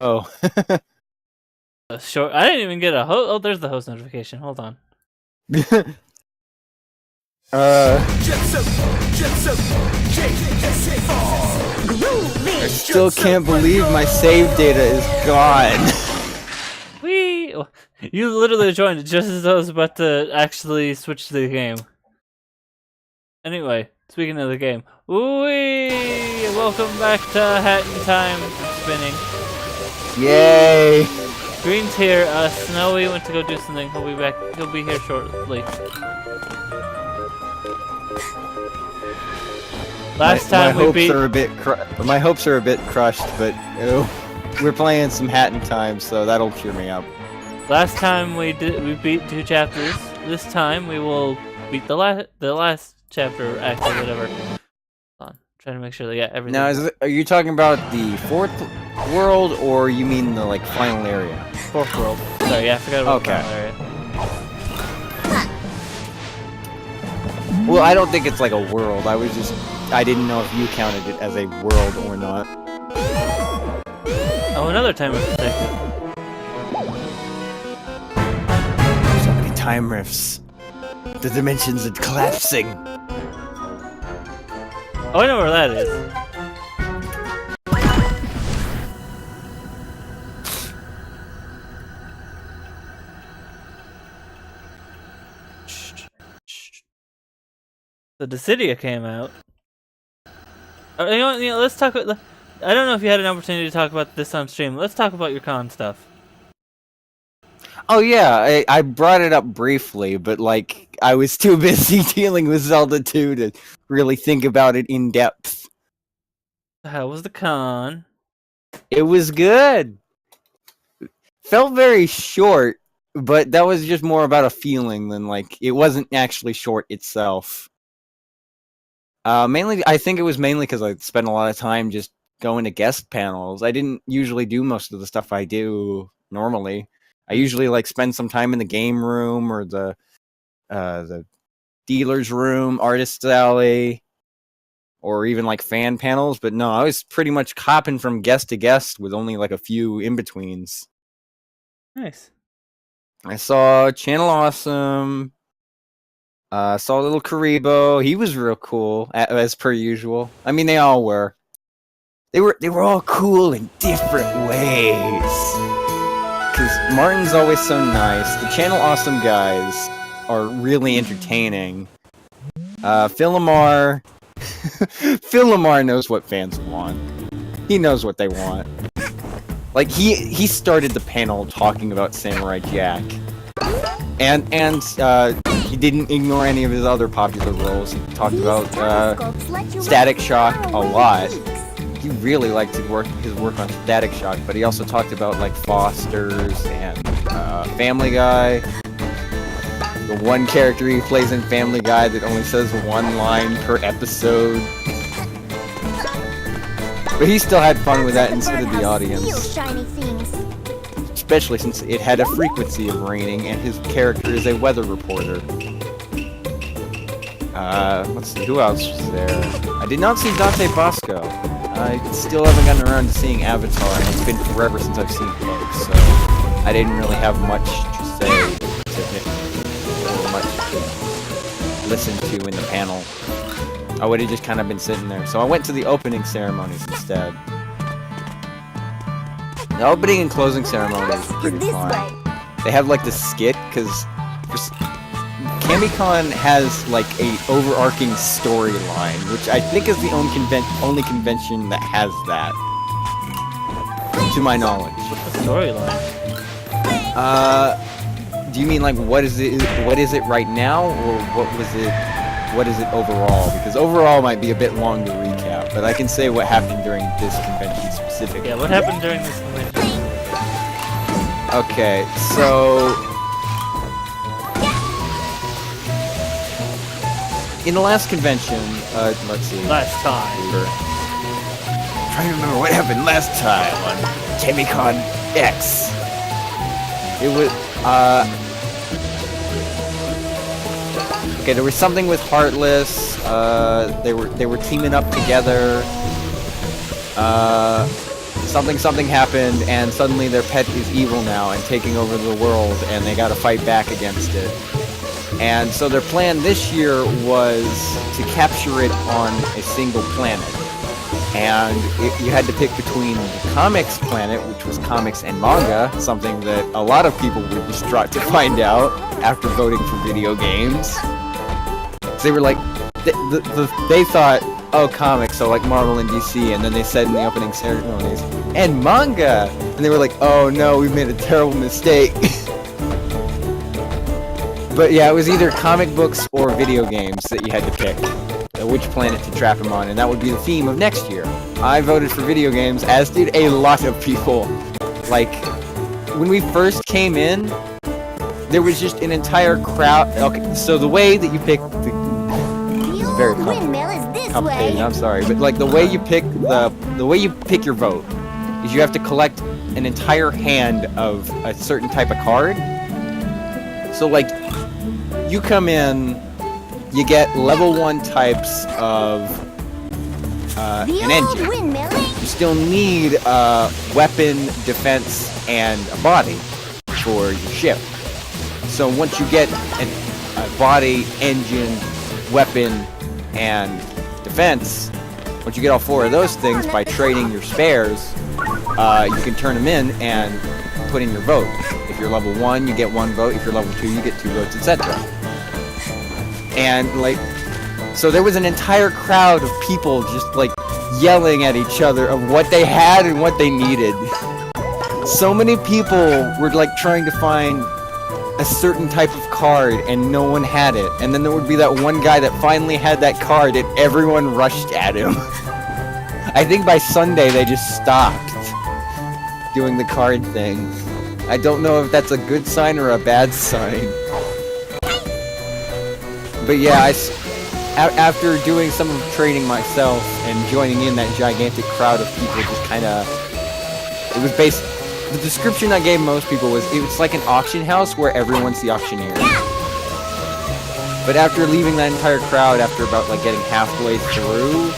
Oh. Short. I didn't even get a host. Oh, there's the host notification. Hold on. I still can't believe my save data is gone. You literally joined just as I was about to actually switch to the game. Anyway, speaking of the game, welcome back to Hat in Time. I'm spinning. Yay! Green's here. Snowy went to go do something. He'll be back. He'll be here shortly. Last time we beat. My hopes are a bit crushed, but we're playing some Hat in Time, so that'll cheer me up. Last time we beat 2 chapters. This time we will beat the last chapter, act or whatever. Hold on, trying to make sure they got everything. Now, are you talking about the 4th world, or you mean the final area? 4th world. Sorry, yeah, I forgot about the final area. Well, I don't think it's like a world. I didn't know if you counted it as a world or not. Oh, another timer detected. So many time rifts. The dimensions are collapsing. Oh, I know where that is. The Dissidia came out. You know, let's talk about. I don't know if you had an opportunity to talk about this on stream. Let's talk about your con stuff. Oh yeah, I brought it up briefly, but I was too busy dealing with Zelda 2 to really think about it in depth. How was the con? It was good. Felt very short, but that was just more about a feeling than it wasn't actually short itself. I think it was mainly because I spent a lot of time just going to guest panels. I didn't usually do most of the stuff I do normally. I usually spend some time in the game room or the dealer's room, artist's alley, or even fan panels. But no, I was pretty much hopping from guest to guest with only a few in-betweens. Nice. I saw Channel Awesome. Saw little Karibo. He was real cool, as per usual. I mean, they all were. They were all cool in different ways. Because Martin's always so nice. The Channel Awesome guys are really entertaining. Philomar... Philomar knows what fans want. He knows what they want. He started the panel talking about Samurai Jack. And he didn't ignore any of his other popular roles. He talked about Static Shock a lot. He really liked his work on Static Shock, but he also talked about Foster's and Family Guy. The one character he plays in Family Guy that only says one line per episode. But he still had fun with that, and so did the audience. Especially since it had a frequency of raining, and his character is a weather reporter. Let's see, who else was there? I did not see Dante Bosco. I still haven't gotten around to seeing Avatar, and it's been forever since I've seen both, so I didn't really have much to say to him, or much to listen to in the panel. I would have just kind of been sitting there. So I went to the opening ceremonies instead. The opening and closing ceremonies were pretty fun. They have this skit, because Kamicon has a overarching storyline, which I think is the only convention that has that, to my knowledge. What's the storyline? Do you mean what is it right now, or what is it overall? Because overall might be a bit long to recap, but I can say what happened during this convention specifically. Yeah, what happened during this convention? Okay, so in the last convention, let's see. Last time. I'm trying to remember what happened last time on Kamicon X. It was, okay, there was something with Heartless. They were teaming up together. something happened, and suddenly their pet is evil now and taking over the world, and they got to fight back against it. And so their plan this year was to capture it on a single planet. And you had to pick between the comics planet, which was comics and manga, something that a lot of people were distraught to find out after voting for video games. So they were like, they thought, oh, comics, so like Marvel and DC, and then they said in the opening ceremonies, and manga! And they were like, oh no, we've made a terrible mistake. But yeah, it was either comic books or video games that you had to pick which planet to trap him on, and that would be the theme of next year. I voted for video games, as did a lot of people. Like, when we first came in, there was just an entire crowd. Okay, so the way that you pick it's very complicated, I'm sorry, but like the way you pick your vote is you have to collect an entire hand of a certain type of card. So like, you come in, you get level 1 types of an engine. You still need weapon, defense, and a body for your ship. So once you get a body, engine, weapon, and defense, once you get all 4 of those things by trading your spares, you can turn them in and put in your vote. If you're level 1, you get 1 vote. If you're level 2, you get 2 votes, etc. And like, so there was an entire crowd of people just like yelling at each other of what they had and what they needed. So many people were like trying to find a certain type of card and no one had it. And then there would be that one guy that finally had that card and everyone rushed at him. I think by Sunday they just stopped doing the card thing. I don't know if that's a good sign or a bad sign. But yeah, after doing some of the training myself and joining in that gigantic crowd of people, just kind of, it was based, the description I gave most people was, it's like an auction house where everyone's the auctioneer. But after leaving that entire crowd, after about like getting halfway through,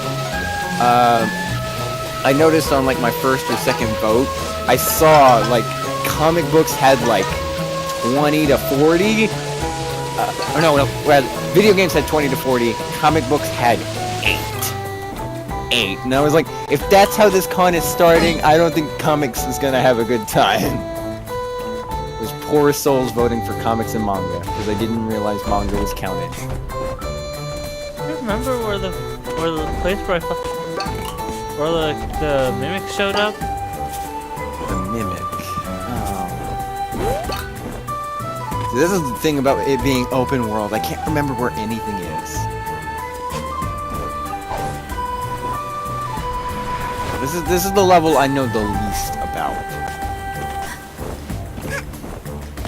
I noticed on like my first or second vote, I saw like comic books had like 20 to 40. Video games had 20 to 40, comic books had 8. And I was like, if that's how this con is starting, I don't think comics is gonna have a good time. There's poor souls voting for comics and manga, because I didn't realize manga was counted. I remember where the place where the mimic showed up? The mimic. This is the thing about it being open world. I can't remember where anything is. This is the level I know the least about.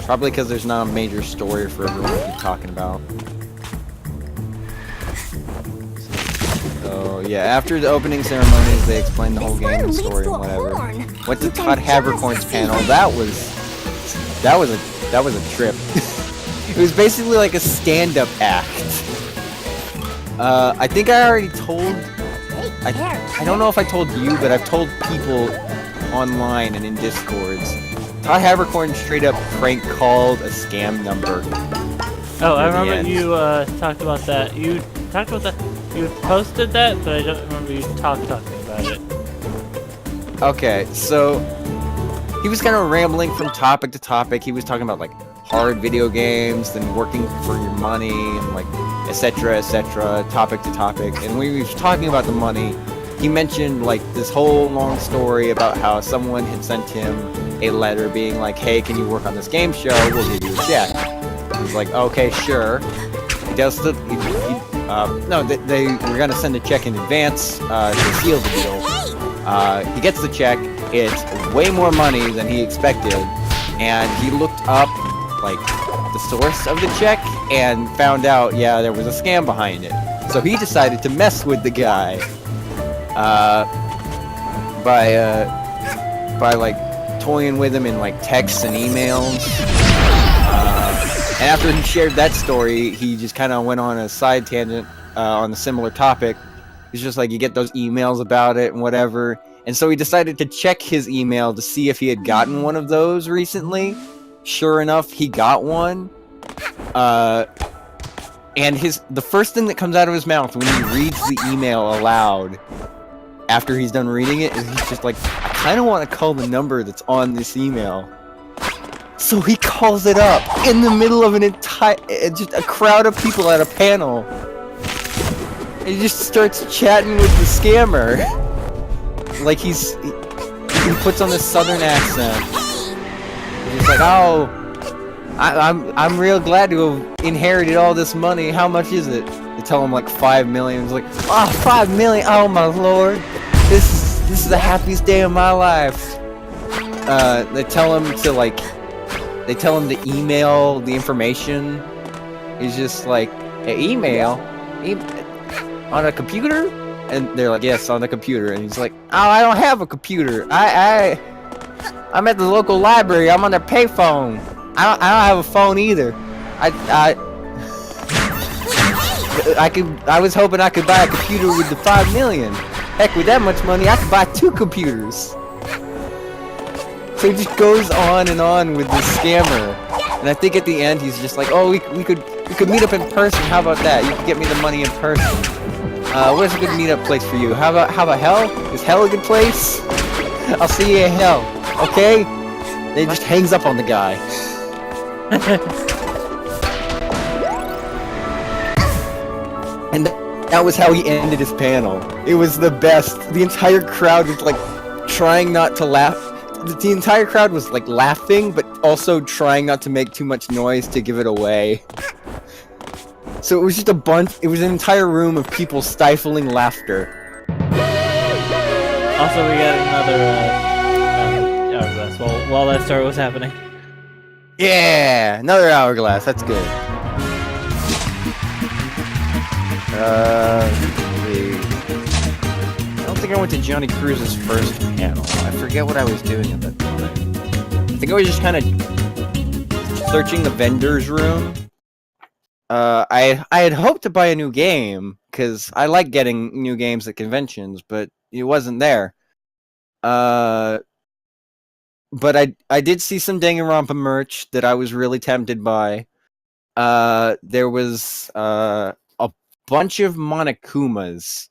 Probably because there's not a major story for everyone to keep talking about. So yeah, after the opening ceremonies, they explained the whole game and story and whatever. Went to Todd Havercorn's panel. That was a trip. It was basically like a stand-up act. I think I already told... I don't know if I told you, but I've told people online and in Discords. Todd Havercorn straight up prank called a scam number. Oh, I remember you talked about that. You talked about that. You posted that, but I don't remember you talking about it. Okay, so he was kind of rambling from topic to topic. He was talking about like hard video games, then working for your money, and like etc., topic to topic. And when we was talking about the money, he mentioned like this whole long story about how someone had sent him a letter being like, hey, can you work on this game show? We'll give you a check. He was like, okay, sure. He does the... they were going to send a check in advance to seal the deal. He gets the check. It's way more money than he expected. And he looked up, like, the source of the check and found out, yeah, there was a scam behind it. So he decided to mess with the guy by like toying with him in like texts and emails. And after he shared that story, he just kind of went on a side tangent on a similar topic. It's just like you get those emails about it and whatever, and And so he decided to check his email to see if he had gotten one of those recently. Sure enough, he got one. And the first thing that comes out of his mouth when he reads the email aloud, after he's done reading it, is he's just like, I kind of want to call the number that's on this email. So he calls it up in the middle of just a crowd of people at a panel. And he just starts chatting with the scammer. Like he puts on this southern accent. He's like, oh, I'm real glad to have inherited all this money. How much is it? They tell him like 5 million. He's like, oh, 5 million. Oh my lord, this is the happiest day of my life. They tell him to email the information. He's just like, email on a computer? And they're like, yes, on the computer. And he's like, oh, I don't have a computer. I'm at the local library. I'm on their payphone. I don't have a phone either. I was hoping I could buy a computer with the 5 million. Heck, with that much money, I could buy 2 computers. So he just goes on and on with this scammer. And I think at the end he's just like, oh, we could meet up in person. How about that? You can get me the money in person. Where's a good meetup place for you? How about hell? Is hell a good place? I'll see you in hell. Okay? Then he just hangs up on the guy. And that was how he ended his panel. It was the best. The entire crowd was like trying not to laugh. The entire crowd was like laughing, but also trying not to make too much noise to give it away. So it was just it was an entire room of people stifling laughter. Also, we got another hourglass while that story was happening. Yeah, another hourglass. That's good. Let's see. I don't think I went to Johnny Cruz's first panel. I forget what I was doing at that time. I think I was just kind of searching the vendor's room. I had hoped to buy a new game, because I like getting new games at conventions, but it wasn't there. But I did see some Danganronpa merch that I was really tempted by. There was a bunch of Monokumas,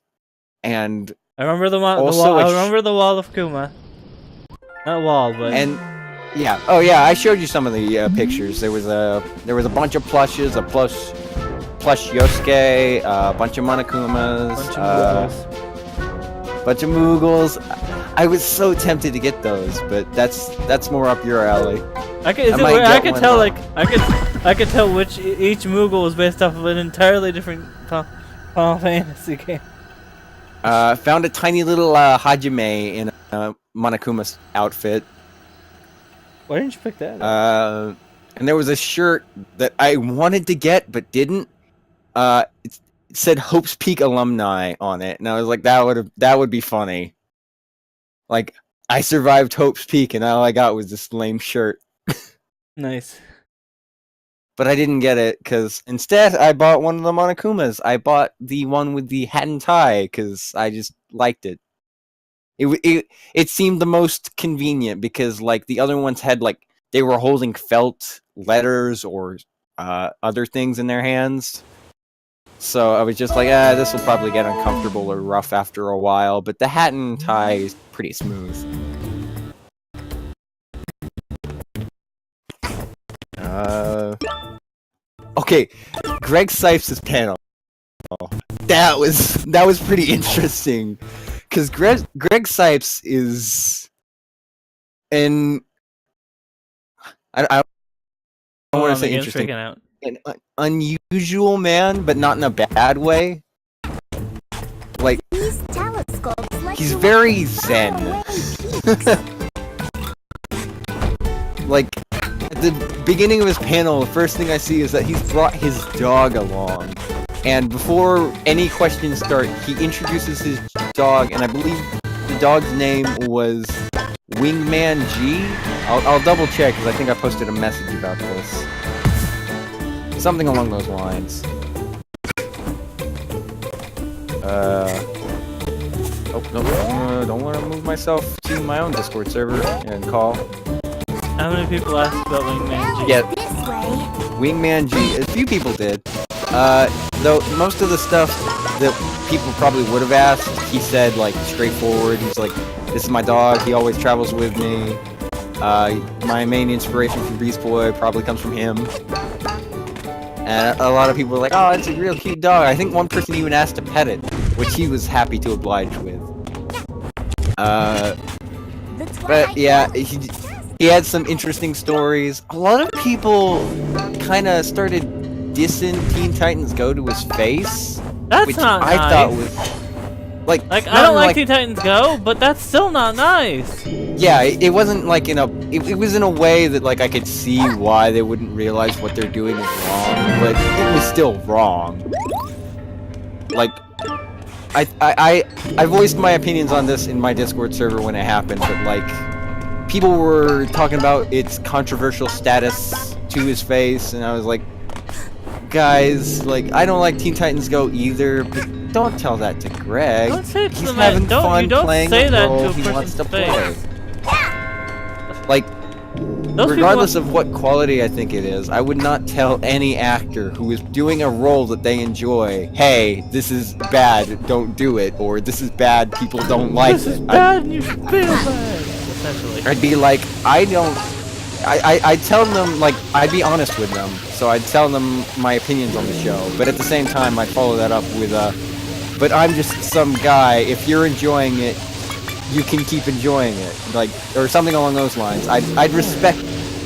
and I remember the wall. I remember the wall of Kuma. Not wall, but yeah. Oh yeah, I showed you some of the pictures. There was a bunch of plushes, a plush Yosuke, a bunch of Monokumas, bunch of Moogles. I was so tempted to get those, but that's more up your alley. I could tell which each Moogle was based off of an entirely different Final Fantasy game. Found a tiny little Hajime in a Monokuma outfit. Why didn't you pick that up? And there was a shirt that I wanted to get but didn't. It said Hope's Peak alumni on it, and I was like, that would be funny. Like, I survived Hope's Peak, and all I got was this lame shirt. Nice. But I didn't get it, because instead I bought one of the Monokumas. I bought the one with the hat and tie, because I just liked it. It seemed the most convenient, because like the other ones had like, they were holding felt letters or other things in their hands. So I was just like, this will probably get uncomfortable or rough after a while, but the hat and tie is pretty smooth. Okay, Greg Sipes' panel. That was pretty interesting, because Greg Sipes is I don't want to say interesting. An unusual man, but not in a bad way. Like, he's very zen. Like, at the beginning of his panel, the first thing I see is that he's brought his dog along. And before any questions start, he introduces his dog, and I believe the dog's name was Wingman G. I'll double check, because I think I posted a message about this. Something along those lines. Oh, no, don't want to move myself to my own Discord server and call. How many people asked about Wingman G? Yeah, Wingman G. A few people did. Though most of the stuff that people probably would have asked, he said like straightforward. He's like, "This is my dog. He always travels with me. My main inspiration for Beast Boy probably comes from him." And a lot of people were like, "Oh, it's a real cute dog." I think one person even asked to pet it, which he was happy to oblige with. But yeah, he had some interesting stories. A lot of people kind of started dissing Teen Titans Go to his face, That's which not I nice. thought was like I don't like Teen Titans Go, but that's still not nice. Yeah, it wasn't like in a. It was in a way that like I could see why they wouldn't realize what they're doing is wrong, but it was still wrong. Like, I voiced my opinions on this in my Discord server when it happened, but like, people were talking about its controversial status to his face, and I was like, guys, like, I don't like Teen Titans Go either, but don't tell that to Greg. Don't say it to He's the man. having fun You don't playing say the that role to a he wants person's to play. face. Like, Those regardless of what quality I think it is, I would not tell any actor who is doing a role that they enjoy, "Hey, this is bad, don't do it," or "This is bad, people don't like This it." is bad and you should feel bad. Essentially. I'd be like, I'd tell them, like, I'd be honest with them, so I'd tell them my opinions on the show, but at the same time, I'd follow that up with but I'm just some guy, if you're enjoying it, you can keep enjoying it, like, or something along those lines. I'd respect,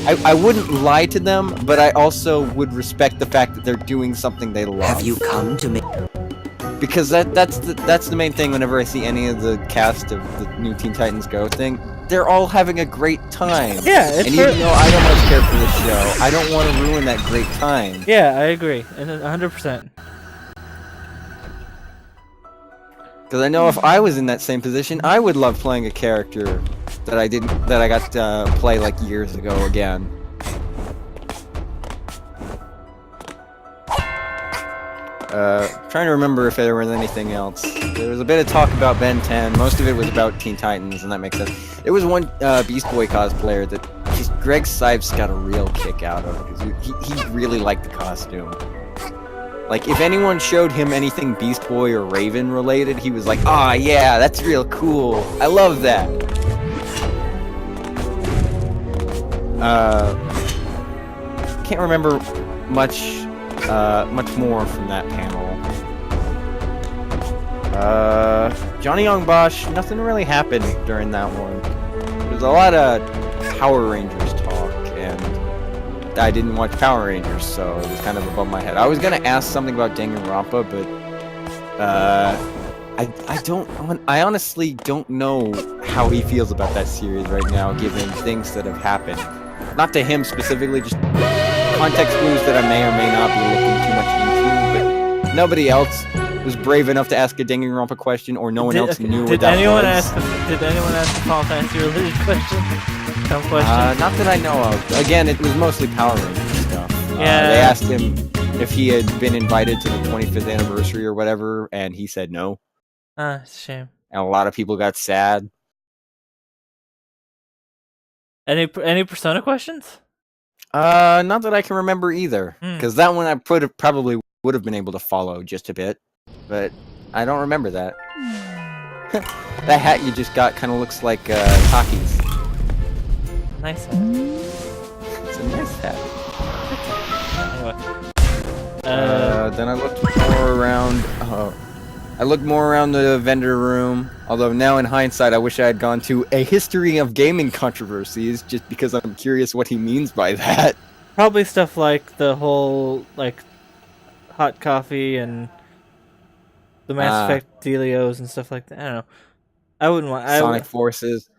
I wouldn't lie to them, but I also would respect the fact that they're doing something they love. Have you come to me? Because that's the main thing whenever I see any of the cast of the new Teen Titans Go thing. They're all having a great time. Yeah, it's and even though I don't much care for the show, I don't want to ruin that great time. Yeah, I agree, and 100%. Because I know if I was in that same position, I would love playing a character that I got to play like years ago again. Trying to remember if there was anything else. There was a bit of talk about Ben 10. Most of it was about Teen Titans, and that makes sense. There was one Beast Boy cosplayer that Greg Sipes got a real kick out of because he really liked the costume. Like, if anyone showed him anything Beast Boy or Raven related, he was like, "Ah, yeah, that's real cool. I love that." Can't remember much more from that panel. Johnny Young Bosch, nothing really happened during that one. There's a lot of Power Rangers talk, and I didn't watch Power Rangers, so it was kind of above my head. I was gonna ask something about Danganronpa, but I honestly don't know how he feels about that series right now, given things that have happened. Not to him specifically, just context clues that I may or may not be looking too much into, but nobody else was brave enough to ask a Danganronpa question, or no one else knew what that was. Did anyone ask a Final Fantasy related question? Some question? Not that I know of. Again, it was mostly Power Rangers stuff. Yeah. They asked him if he had been invited to the 25th anniversary or whatever, and he said no. It's a shame. And a lot of people got sad. Any Persona questions? Not that I can remember either, Hmm. because that one I probably would have been able to follow just a bit, but I don't remember that. That hat you just got kind of looks like Taki's. Nice. It's a nice hat. Anyway. Then I looked more around. I looked more around the vendor room. Although now, in hindsight, I wish I had gone to a history of gaming controversies, just because I'm curious what he means by that. Probably stuff like the whole hot coffee and the Mass Effect Delios and stuff like that. I don't know. I wouldn't want Sonic Forces.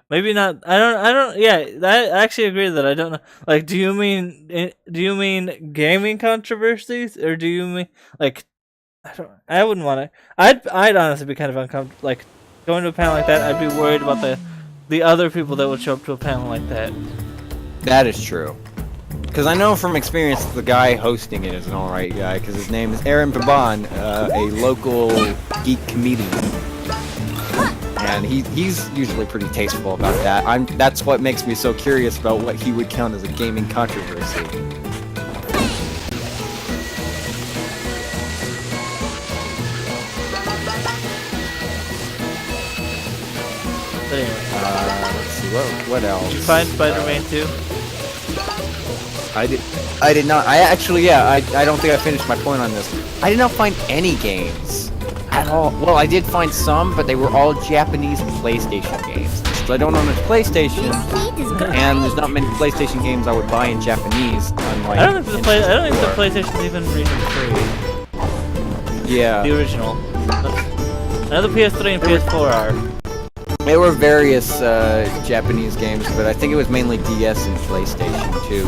Maybe not. I don't. Yeah, I actually agree that I don't know. Like, do you mean gaming controversies, or do you mean I wouldn't want to. I'd honestly be kind of uncomfortable. Like, going to a panel like that, I'd be worried about the other people that would show up to a panel like that. That is true. Because I know from experience the guy hosting it is an alright guy, because his name is Aaron Paban, a local geek comedian. And he's usually pretty tasteful about that. That's what makes me so curious about what he would count as a gaming controversy. But anyway, Let's see, what else? did you find Spider-Man 2? I did not. I actually, yeah, I don't think I finished my point on this. I did not find any games at all. Well, I did find some, but they were all Japanese PlayStation games. So I don't own a PlayStation, and there's not many PlayStation games I would buy in Japanese. Unlike I don't think the PlayStation's even region free. Yeah. The original. I know the PS3 and PS4 are. There were various Japanese games, but I think it was mainly DS and PlayStation too.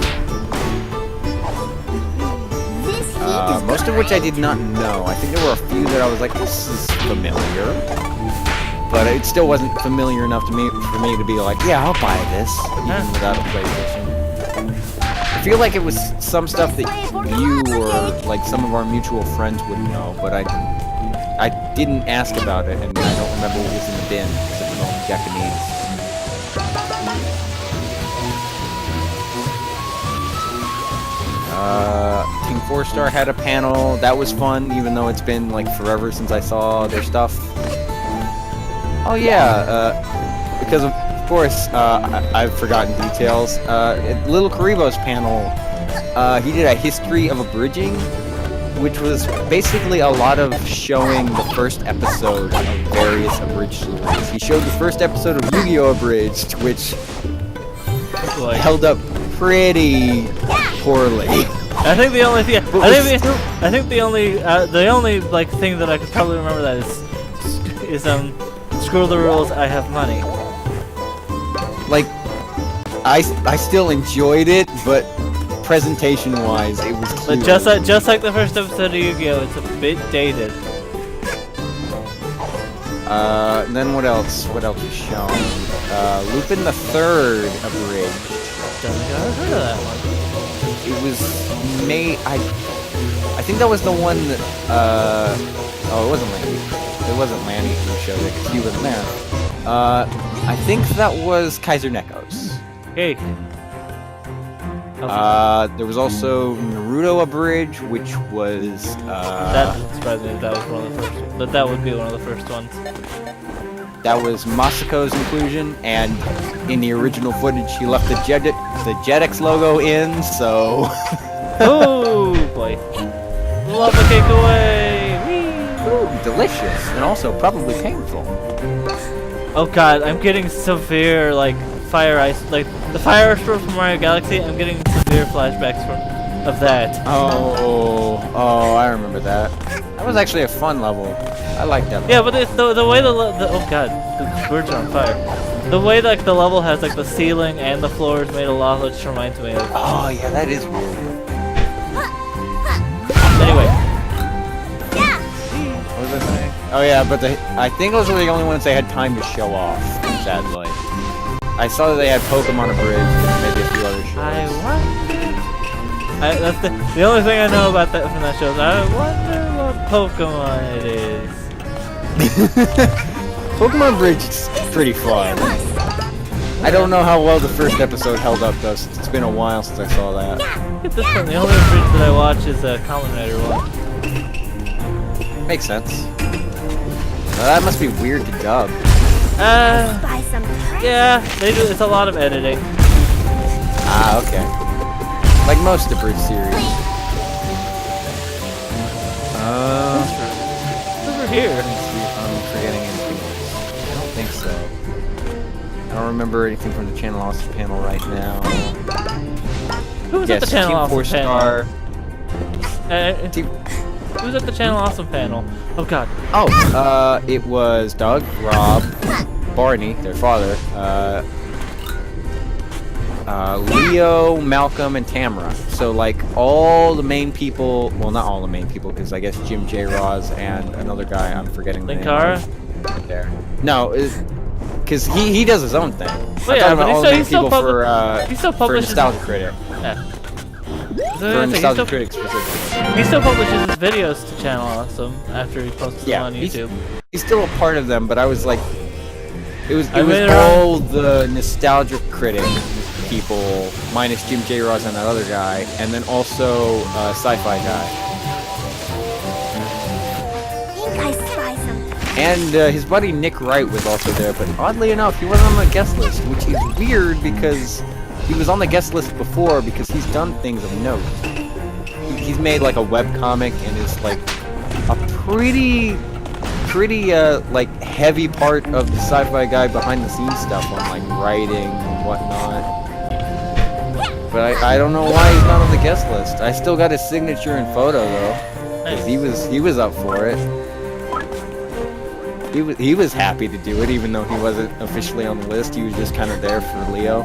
Most of which I did not know. I think there were a few that I was like, this is familiar. But it still wasn't familiar enough to me for me to be like, yeah, I'll buy this, even without a PlayStation. I feel like it was some stuff that you or like some of our mutual friends would know, but I didn't ask about it, and I don't remember what was in the bin because it was all in Japanese. King 4-Star had a panel. That was fun, even though it's been like forever since I saw their stuff. Oh yeah, because of course I've forgotten details. At Little Karibo's panel, he did a history of abridging, which was basically a lot of showing the first episode of various abridged stories. He showed the first episode of Yu-Gi-Oh! Abridged, which held up pretty poorly. I think the only thing, I think the only like thing that I could probably remember that is screw the rules, I have money. Like, I still enjoyed it, but presentation-wise, it was clear. But just like the first episode of Yu-Gi-Oh, it's a bit dated. Then what else? What else was shown? Lupin the Third abridged. Don't think I've heard of that one. It was made. I think that was the one that. Oh, it wasn't Lanny. It wasn't Lanny who showed it because he wasn't there. I think that was Kaiser Nekos. Hey. There was also Naruto Abridge, which was. That doesn't surprise me. That was one of the first ones. But that would be one of the first ones. That was Masako's inclusion, and in the original footage, he left the Jetix logo in, so. Oh boy! Love the cake away! Whee! Ooh, delicious, and also probably painful. Oh god, I'm getting severe like fire ice, like the fire ice from Mario Galaxy. I'm getting severe flashbacks of that. Oh, I remember that. That was actually a fun level. I like that level. Yeah, but it's the way the oh god, the birds are on fire. The way like the level has like the ceiling and the floor is made of lava just reminds me of. Oh yeah, that is weird. Anyway. What was I saying? Oh yeah, but I think those were the only ones they had time to show off, sadly. I saw that they had Pokemon Abridged and maybe a few other shows. That's the only thing I know about that from that show. I wonder what Pokemon it is. Pokemon Bridge is pretty fun. I don't know how well the first episode held up though, since it's been a while since I saw that. At this point, the only bridge that I watch is a Kamen Rider one. Makes sense. That must be weird to dub. Yeah, they do. It's a lot of editing. Ah, okay. Like most of the Bridge series. Over here. Let me see if I'm forgetting anything else. I don't think so. I don't remember anything from the Channel Awesome panel right now. Who was at the Channel Awesome Star. panel? Who was at the Channel Awesome panel? Oh god. Oh, it was Doug, Rob, Barney, their father, Leo, Malcolm, and Tamara. So, like, all the main people, well, not all the main people, because I guess Jim J. Roz and another guy, I'm forgetting the name. Linkara? There. No, because he does his own thing. Well, yeah, but he still for publishes... Nostalgia Critic. Yeah. So For he Nostalgia still, Critic specifically. he still publishes his videos to Channel Awesome after he posts them on he's- YouTube. He's still a part of them, but I was like, it was I made it all the Nostalgia Critic people, minus Jim J. Ross and that other guy, and then also Sci-Fi Guy. Think I spy something. And his buddy Nick Wright was also there, but oddly enough, he wasn't on the guest list, which is weird because he was on the guest list before because he's done things of note. He's made like a webcomic and is like a pretty like heavy part of the Sci-Fi Guy behind the scenes stuff on like writing and whatnot. But I don't know why he's not on the guest list. I still got his signature and photo though. 'Cause he was up for it. He was happy to do it, even though he wasn't officially on the list. He was just kind of there for Leo.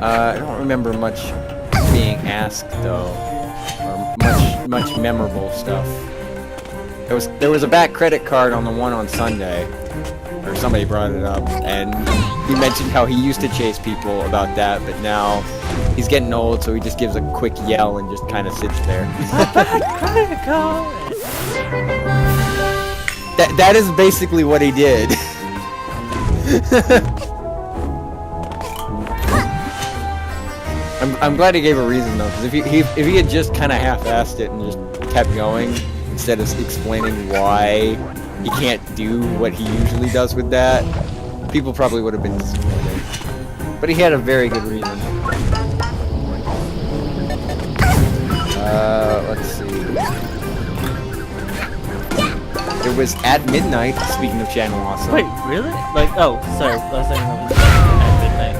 I don't remember much being asked though, or much memorable stuff. There was a back credit card on the one on Sunday, or somebody brought it up, and he mentioned how he used to chase people about that, but now he's getting old, so he just gives a quick yell and just kind of sits there. Credit card. That is basically what he did. I'm glad he gave a reason though, because if he had just kind of half-assed it and just kept going instead of explaining why he can't do what he usually does with that, people probably would have been disappointed. But he had a very good reason. Let's see. It was At Midnight, speaking of Channel Awesome. Wait, really? Like, oh, sorry. I was thinking it was at midnight.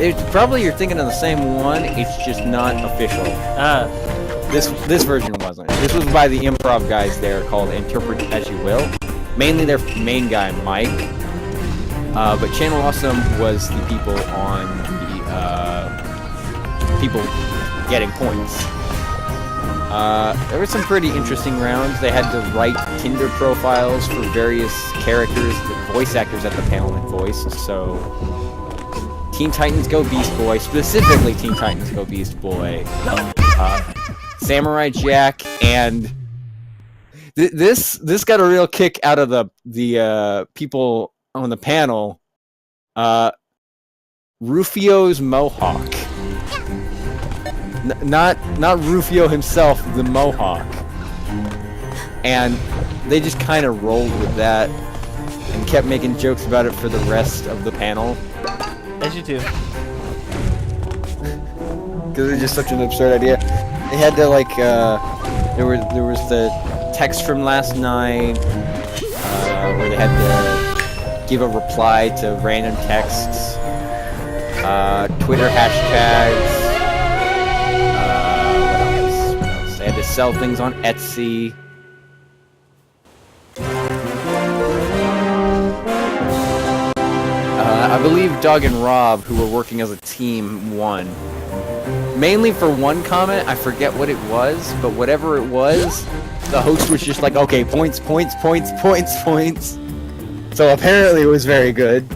It's probably you're thinking of the same one, it's just not official. Ah, This version wasn't. This was by the improv guys there called Interpret As You Will. Mainly their main guy, Mike. But Channel Awesome was the people on the people getting points. There were some pretty interesting rounds. They had to write Tinder profiles for various characters, the voice actors at the panel had voiced. So Teen Titans Go Beast Boy, specifically Teen Titans Go Beast Boy, Samurai Jack, and this got a real kick out of the people on the panel. Rufio's Mohawk, not Rufio himself, the Mohawk, and they just kind of rolled with that and kept making jokes about it for the rest of the panel. as you do. Because it's just such an absurd idea. They had to like, there was the text from last night, where they had to give a reply to random texts, Twitter hashtags, what else? They had to sell things on Etsy. I believe Doug and Rob, who were working as a team, won. Mainly for one comment, I forget what it was, but whatever it was, the host was just like, okay, points. So apparently it was very good.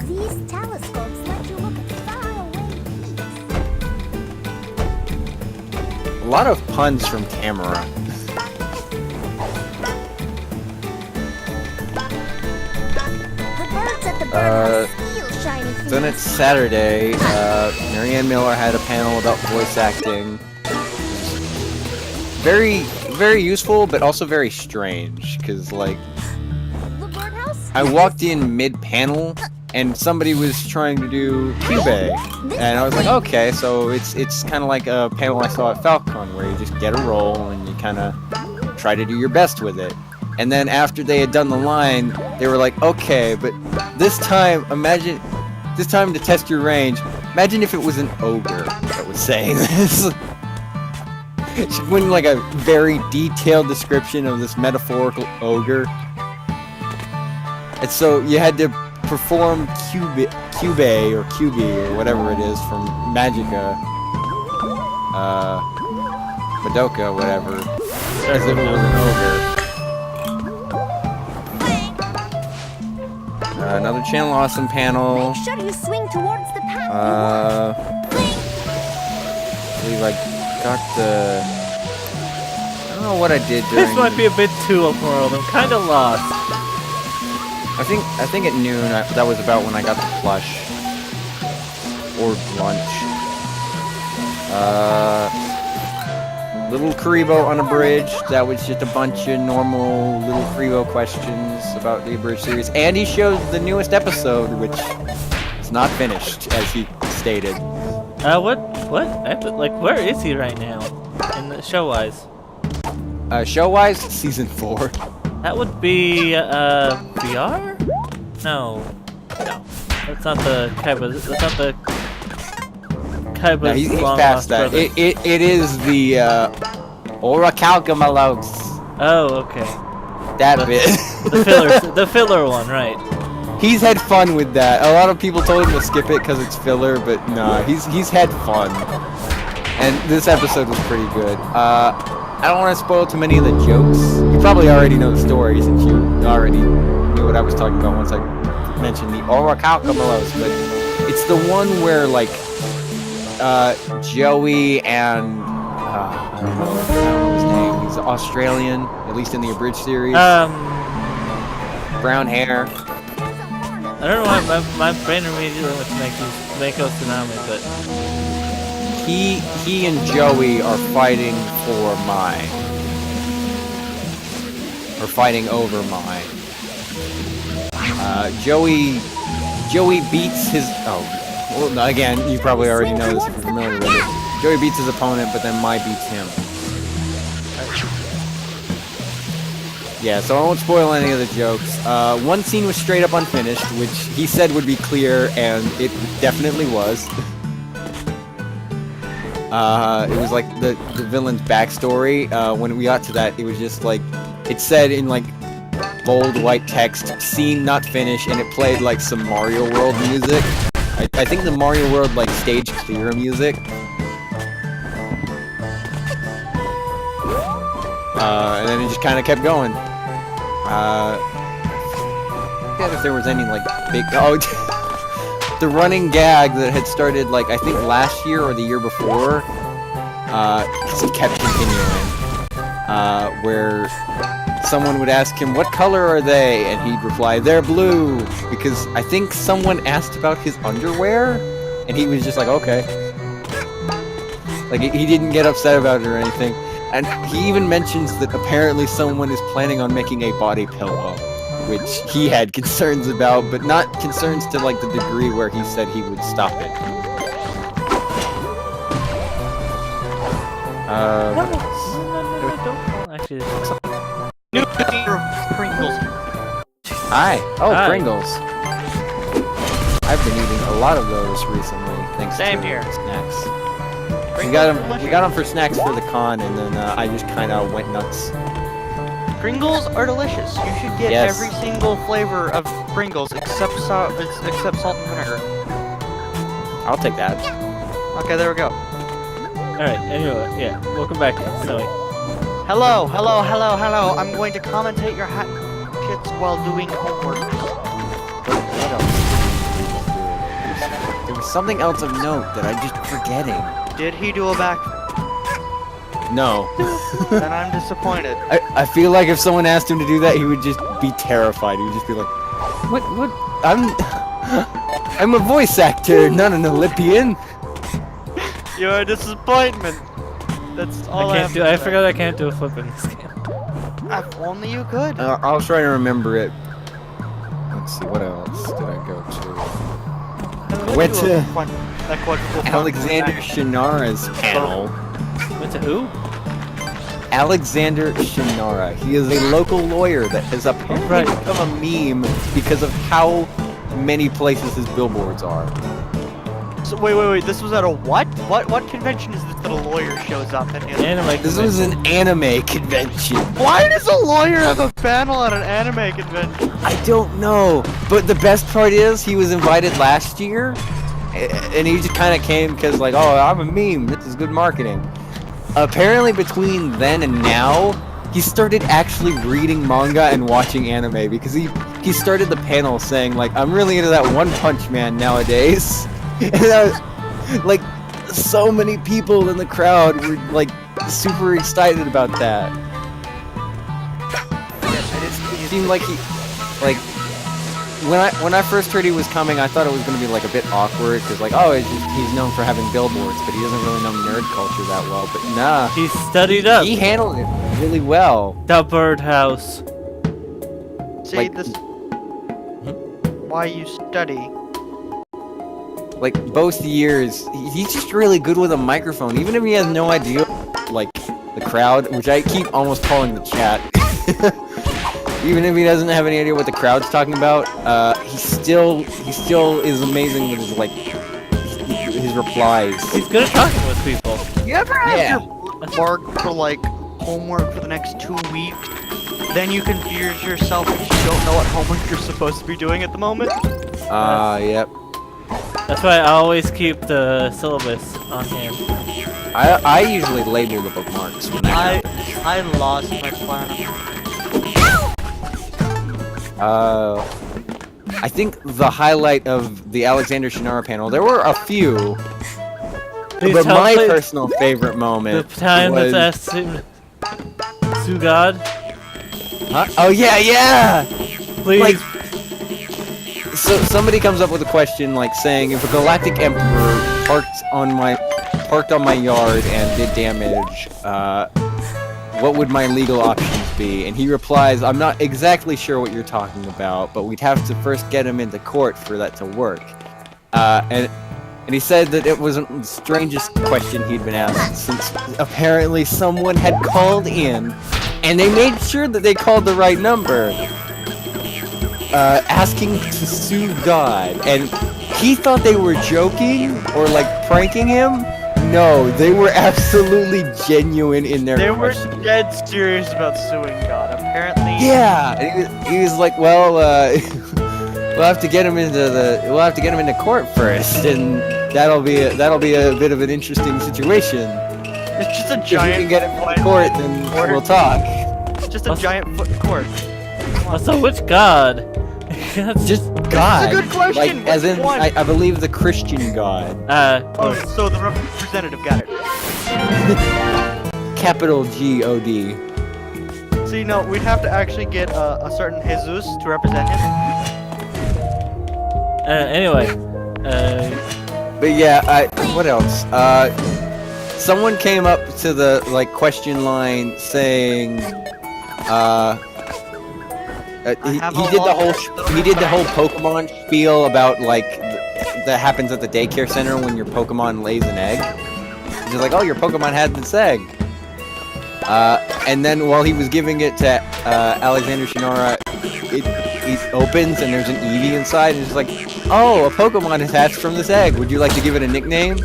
These telescopes let you look at faraway peaks. A lot of puns from Tamara. The birds at the birdhouse steal shiny things. Then it's Saturday, Marianne Miller had a panel about voice acting. Very, very useful, but also very strange, because, like, The birdhouse? I walked in mid-panel, and somebody was trying to do Cube, and I was like, okay, so it's kind of like a panel I saw at Falcon, where you just get a role, and you kind of try to do your best with it. And then after they had done the line, they were like, okay, but this time to test your range, imagine if it was an ogre that was saying this. She went in like a very detailed description of this metaphorical ogre. And so you had to perform Cube or QB or whatever it is from Magica, Madoka, whatever, as if it was an ogre. Another Channel Awesome panel. Make sure you swing towards the path I believe I got the... I don't know what I did during... This might be a bit too open world. I'm kind of lost. I think at noon, that was about when I got the plush. Or lunch. Little Karibo unabridged. That was just a bunch of normal Little Karibo questions about the abridged series. And he showed the newest episode, which is not finished, as he stated. What? Like, where is he right now? In the show-wise? Show-wise, season 4. That would be, VR? No. That's not the Kaiba, that's not the Kaiba's No, he's long past lost that. brother. It is the, Orichalcomalotes. Oh, okay. That The- bit. The filler one, right. He's had fun with that. A lot of people told him to skip it because it's filler, but nah, he's had fun. And this episode was pretty good. I don't want to spoil too many of the jokes. You probably already know the story since you already knew what I was talking about once I mentioned the Orichalcomalotes, but it's the one where like Joey and I don't know his name. He's Australian, at least in the abridged series. Brown hair. I don't know why my brain immediately went to Mako Tsunami, but He and Joey are fighting for Mai. Or fighting over Mai. Joey beats his... Oh, well, again, you probably already know this if you're familiar with it. Joey beats his opponent, but then Mai beats him. Yeah, so I won't spoil any of the jokes. One scene was straight up unfinished, which he said would be clear, and it definitely was. It was like the villain's backstory. When we got to that, it was just like, it said in like bold white text, scene not finished, and it played like some Mario World music. I think the Mario World like stage clear music. And then it just kind of kept going. I forget if there was any like big... Oh, the running gag that had started like I think last year or the year before, because it kept continuing, where someone would ask him, "What color are they?" and he'd reply, "They're blue," because I think someone asked about his underwear, and he was just like, "Okay." Like he didn't get upset about it or anything, and he even mentions that apparently someone is planning on making a body pillow, which he had concerns about, but not concerns to like the degree where he said he would stop it. What else? actually, New flavor of Pringles. Hi. Oh, Hi. Pringles. I've been eating a lot of those recently, thanks Same to here. snacks. We Pringles got them for snacks for the con, and then I just kind of went nuts. Pringles are delicious. You should get Yes. every single flavor of Pringles except salt and vinegar. I'll take that. Okay, there we go. alright, anyway, yeah, welcome back, Snowy. Hello. I'm going to commentate your hat kits while doing homework. What else? There was something else of note that I'm just forgetting. Did he do a back? No. Then I'm disappointed. I feel like if someone asked him to do that, he would just be terrified. He would just be like, "What? I'm a voice actor, not an Olympian." You're a disappointment. That's all I, have to I say. forgot I can't do a flip in this game. If only you could. I'll try to remember it. Let's see, what else did I go to? I went Do a to fun- a quadruple fun Alexander back. Shannara's panel. Went to who? Alexander Shannara. He is a local lawyer that has apparently become a meme because of how many places his billboards are. So, wait. This was at a what? What convention is this that a lawyer shows up and Anime This was an anime convention. Why does a lawyer have a panel at an anime convention? I don't know, but the best part is he was invited last year, and he just kind of came because like, oh, I'm a meme. This is good marketing. Apparently, between then and now, he started actually reading manga and watching anime because he started the panel saying like, I'm really into that One Punch Man nowadays. And I was, like, so many people in the crowd were like super excited about that. It seemed like he, like, when I first heard he was coming, I thought it was gonna be like a bit awkward because like, oh, he's known for having billboards, but he doesn't really know nerd culture that well. But nah, He studied up. he handled it really well. The birdhouse. See, Like- this... Why you study. Like both years, he's just really good with a microphone, even if he has no idea, like the crowd, which I keep almost calling the chat. Even if he doesn't have any idea what the crowd's talking about, he still is amazing with his like his replies. He's good at talking with people. You ever have Yeah. your mark for like homework for the next 2 weeks? Then you confuse yourself because you don't know what homework you're supposed to be doing at the moment? Yep. That's why I always keep the syllabus on hand. I usually label the bookmarks when I lost my plan. I think the highlight of the Alexander Shannara panel, there were a few, Please but tell my me personal favorite the moment time was... that's asked him to God. Huh? Oh yeah! Please. Like, so somebody comes up with a question like saying, if a galactic emperor parked on my yard and did damage, what would my legal options be? And he replies, I'm not exactly sure what you're talking about, but we'd have to first get him into court for that to work. And he said that it was the strangest question he'd been asked, since apparently someone had called in, and they made sure that they called the right number, asking to sue God. And he thought they were joking or like pranking him. No, they were absolutely genuine in their They were question. dead serious about suing God. Apparently, Yeah, and he was like, well, we'll have to get him into court first, and that'll be a bit of an interesting situation. it's just a If you giant. can get him foot into court, then Order. we'll talk. It's just a giant foot in court. So which God? That's Just God, good question, like as which in, one? I believe the Christian God, Oh, so the representative got it. capital G-O-D. So you know, we'd have to actually get a certain Jesus to represent him. Anyway. But yeah, what else? Someone came up to the like question line saying, he did the whole Pokemon spiel about like that happens at the daycare center when your Pokemon lays an egg. He's just like, oh, your Pokemon had this egg. And then while he was giving it to Alexander Shannara, it opens and there's an Eevee inside, and it's like, oh, a Pokemon has hatched from this egg. Would you like to give it a nickname?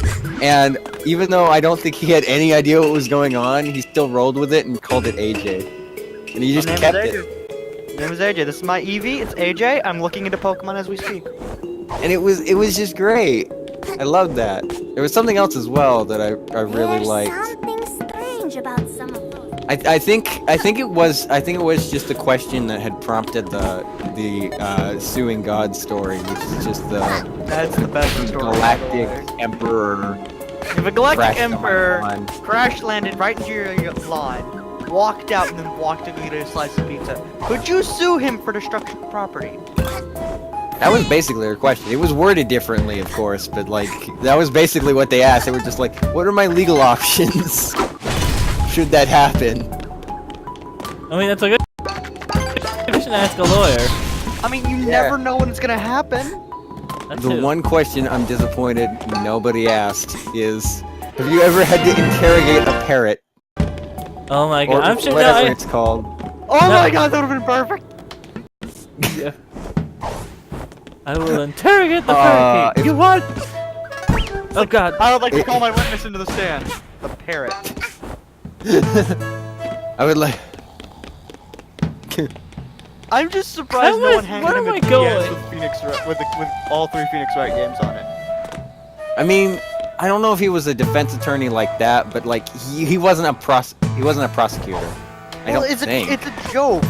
And even though I don't think he had any idea what was going on, he still rolled with it and called it AJ. And he just My name kept is it. AJ. My name is AJ. This is my Eevee. It's AJ. I'm looking into Pokemon as we speak. And it was just great. I loved that. There was something else as well that I really There's liked. something strange about some of those. I think it was just the question that had prompted the suing God story, which is just the That's the best story. galactic emperor. If a galactic crashed on emperor my lawn. crash landed right into your lawn, walked out, and then walked to go get a slice of pizza, could you sue him for destruction of property? That was basically their question. It was worded differently, of course, but like that was basically what they asked. They were just like, "What are my legal options? Should that happen?" I mean, that's a good question to ask a lawyer. I mean, you Yeah. never know when it's gonna happen. That's The it. one question I'm disappointed nobody asked is, have you ever had to interrogate a parrot? Oh my Or god, I'm sure. No, whatever it's called. Oh No. my god, that would've been perfect! I will interrogate the Uh, parakeet. if- You what? Oh god. I would like to call my witness into the stand. The parrot. I would like. I'm just surprised no Where one handed am him a I DS going? with Phoenix with all three Phoenix Wright games on it. I mean, I don't know if he was a defense attorney like that, but like he wasn't a prosecutor. I Well, don't it's think. it's a joke.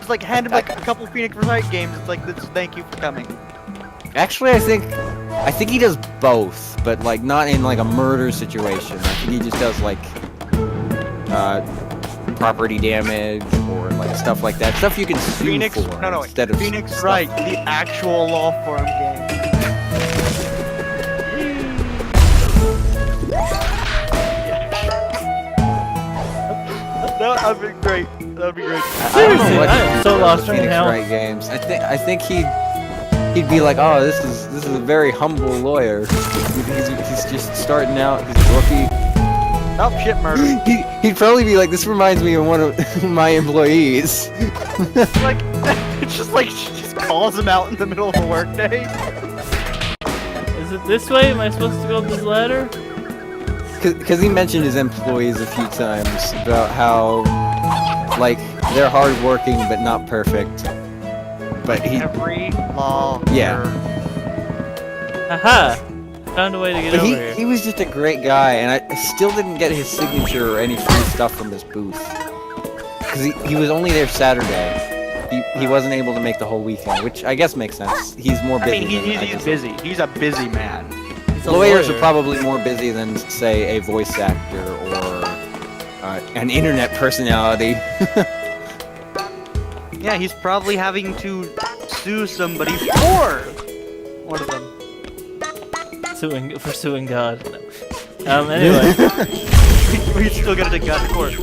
Just like hand him like a couple Phoenix Wright games. It's like, this, thank you for coming. Actually, I think he does both, but like not in like a murder situation. I think he just does like property damage or like stuff like that. Stuff you can sue Phoenix, for no, instead of Phoenix stuff- Wright, the actual law firm game. That'd be great. That'd be great. I don't Seriously, know what I am so lost right Phoenix now. Wright games. I think he'd be like, oh, this is a very humble lawyer. He's just starting out. He's a rookie. Oh shit, murder. He'd probably be like, this reminds me of one of my employees. Like, it's just like she just calls him out in the middle of a workday. Is it this way? Am I supposed to go up this ladder? Because he mentioned his employees a few times about how, like, they're hardworking but not perfect. But he, Every law. Yeah. Aha! Found a way to get but over here. he was just a great guy, and I still didn't get his signature or any free stuff from his booth. Because he was only there Saturday. He wasn't able to make the whole weekend, which I guess makes sense. He's more I busy. mean, than he's just- busy. He's a busy man. He's a Lawyers lawyer. are probably more busy than, say, a voice actor or an internet personality. Yeah, he's probably having to sue somebody for one of them. Suing God. Anyway. We still gotta take God to court.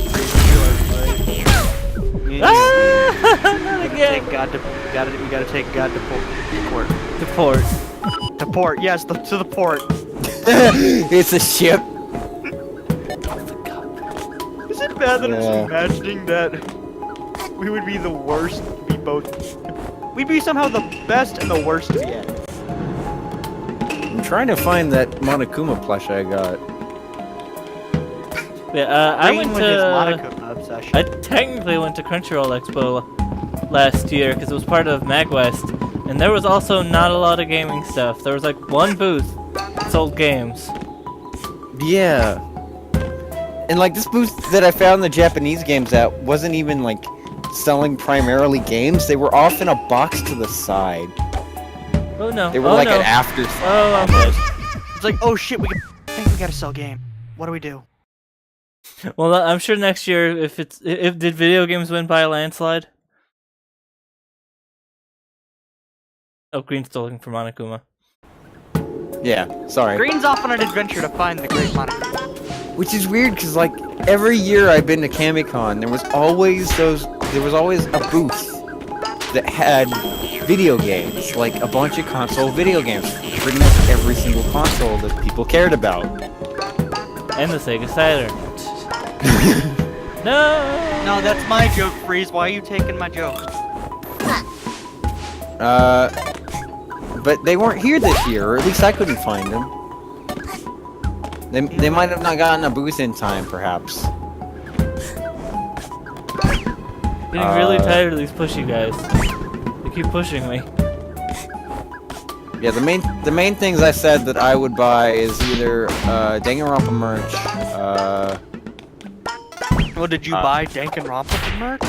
Ah! Not again. We gotta take God to court. Deport. To port, yes, to the port. It's a ship. Is it bad that I'm just Yeah. imagining that we would be the worst? We'd be somehow the best and the worst at the end. I'm trying to find that Monokuma plush I got. Yeah, I Green went with his to. Monaco obsession. I technically went to Crunchyroll Expo last year because it was part of MagWest, and there was also not a lot of gaming stuff. There was like one booth that sold games. Yeah. And like this booth that I found the Japanese games at wasn't even like selling primarily games. They were off in a box to the side. Oh no! They were oh like no! an afterthought. Oh, I'm dead. It's like, oh shit, I think we gotta sell game. What do we do? Well, I'm sure next year, if did video games win by a landslide? Oh, Green's still looking for Monokuma. Yeah, sorry. Green's off on an adventure to find the great Monaco. Which is weird because like every year I've been to Kamicon, there was always a booth that had video games, like a bunch of console video games, pretty much every single console that people cared about. And the Sega Saturn. No! No, that's my joke, Freeze. Why are you taking my joke? But they weren't here this year, or at least I couldn't find them. They might have not gotten a booth in time, perhaps. Getting really tired of these pushy guys. They keep pushing me. Yeah, the main things I said that I would buy is either Danganronpa merch, Well, did you buy Danganronpa merch?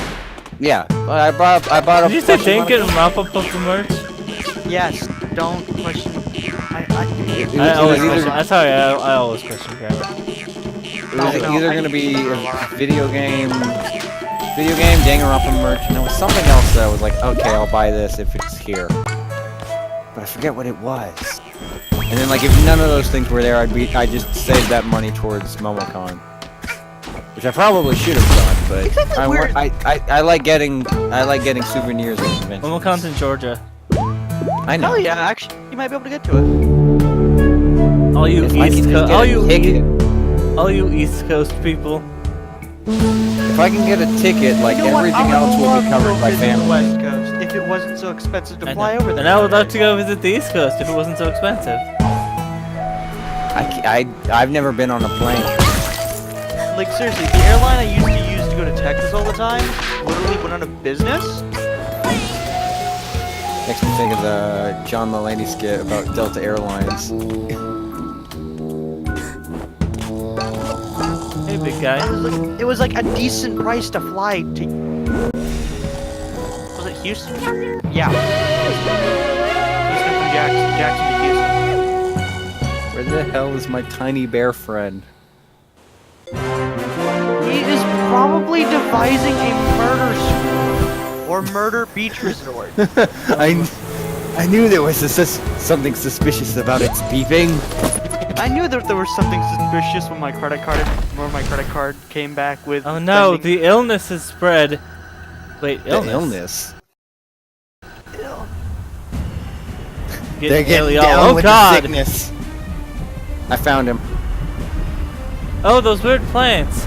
yeah, I bought a Did you say plush of Dank and Rampa Puffin merch? Yes. Don't question. It I was always either- question. I'm sorry, I always question grammar. It was No, either I- gonna be a video game, Danganronpa merch, and there was something else that I was like, okay, I'll buy this if it's here. But I forget what it was. And then like if none of those things were there, I just saved that money towards MomoCon, which I probably should have done. But I like getting souvenirs at conventions. Momocon's in Georgia. I know. Hell yeah, actually, you might be able to get to it. All you If I can East just Coast, get a ticket, all you East Coast people. if I can get a ticket, like You know what? everything I would else will love be to covered go by visit the family. West Coast if it wasn't so expensive to fly over there. And I would love to go visit the East Coast if it wasn't so expensive. I've never been on a plane. Like seriously, the airline I used to use to go to Texas all the time literally went out of business. Makes me think of the John Mulaney skit about Delta Airlines. Hey, big guy. It was like a decent price to fly to. Houston? Yeah. Houston from Jackson to Houston. Where the hell is my tiny bear friend? He is probably devising a murder school or murder beach resort. I knew there was something suspicious about its beeping. I knew that there was something suspicious when my credit card came back with. Oh no, sending- the illness has spread. Wait, illness? The illness. They're Getting getting ill, down oh with god! the sickness. I found him. Oh, those weird plants.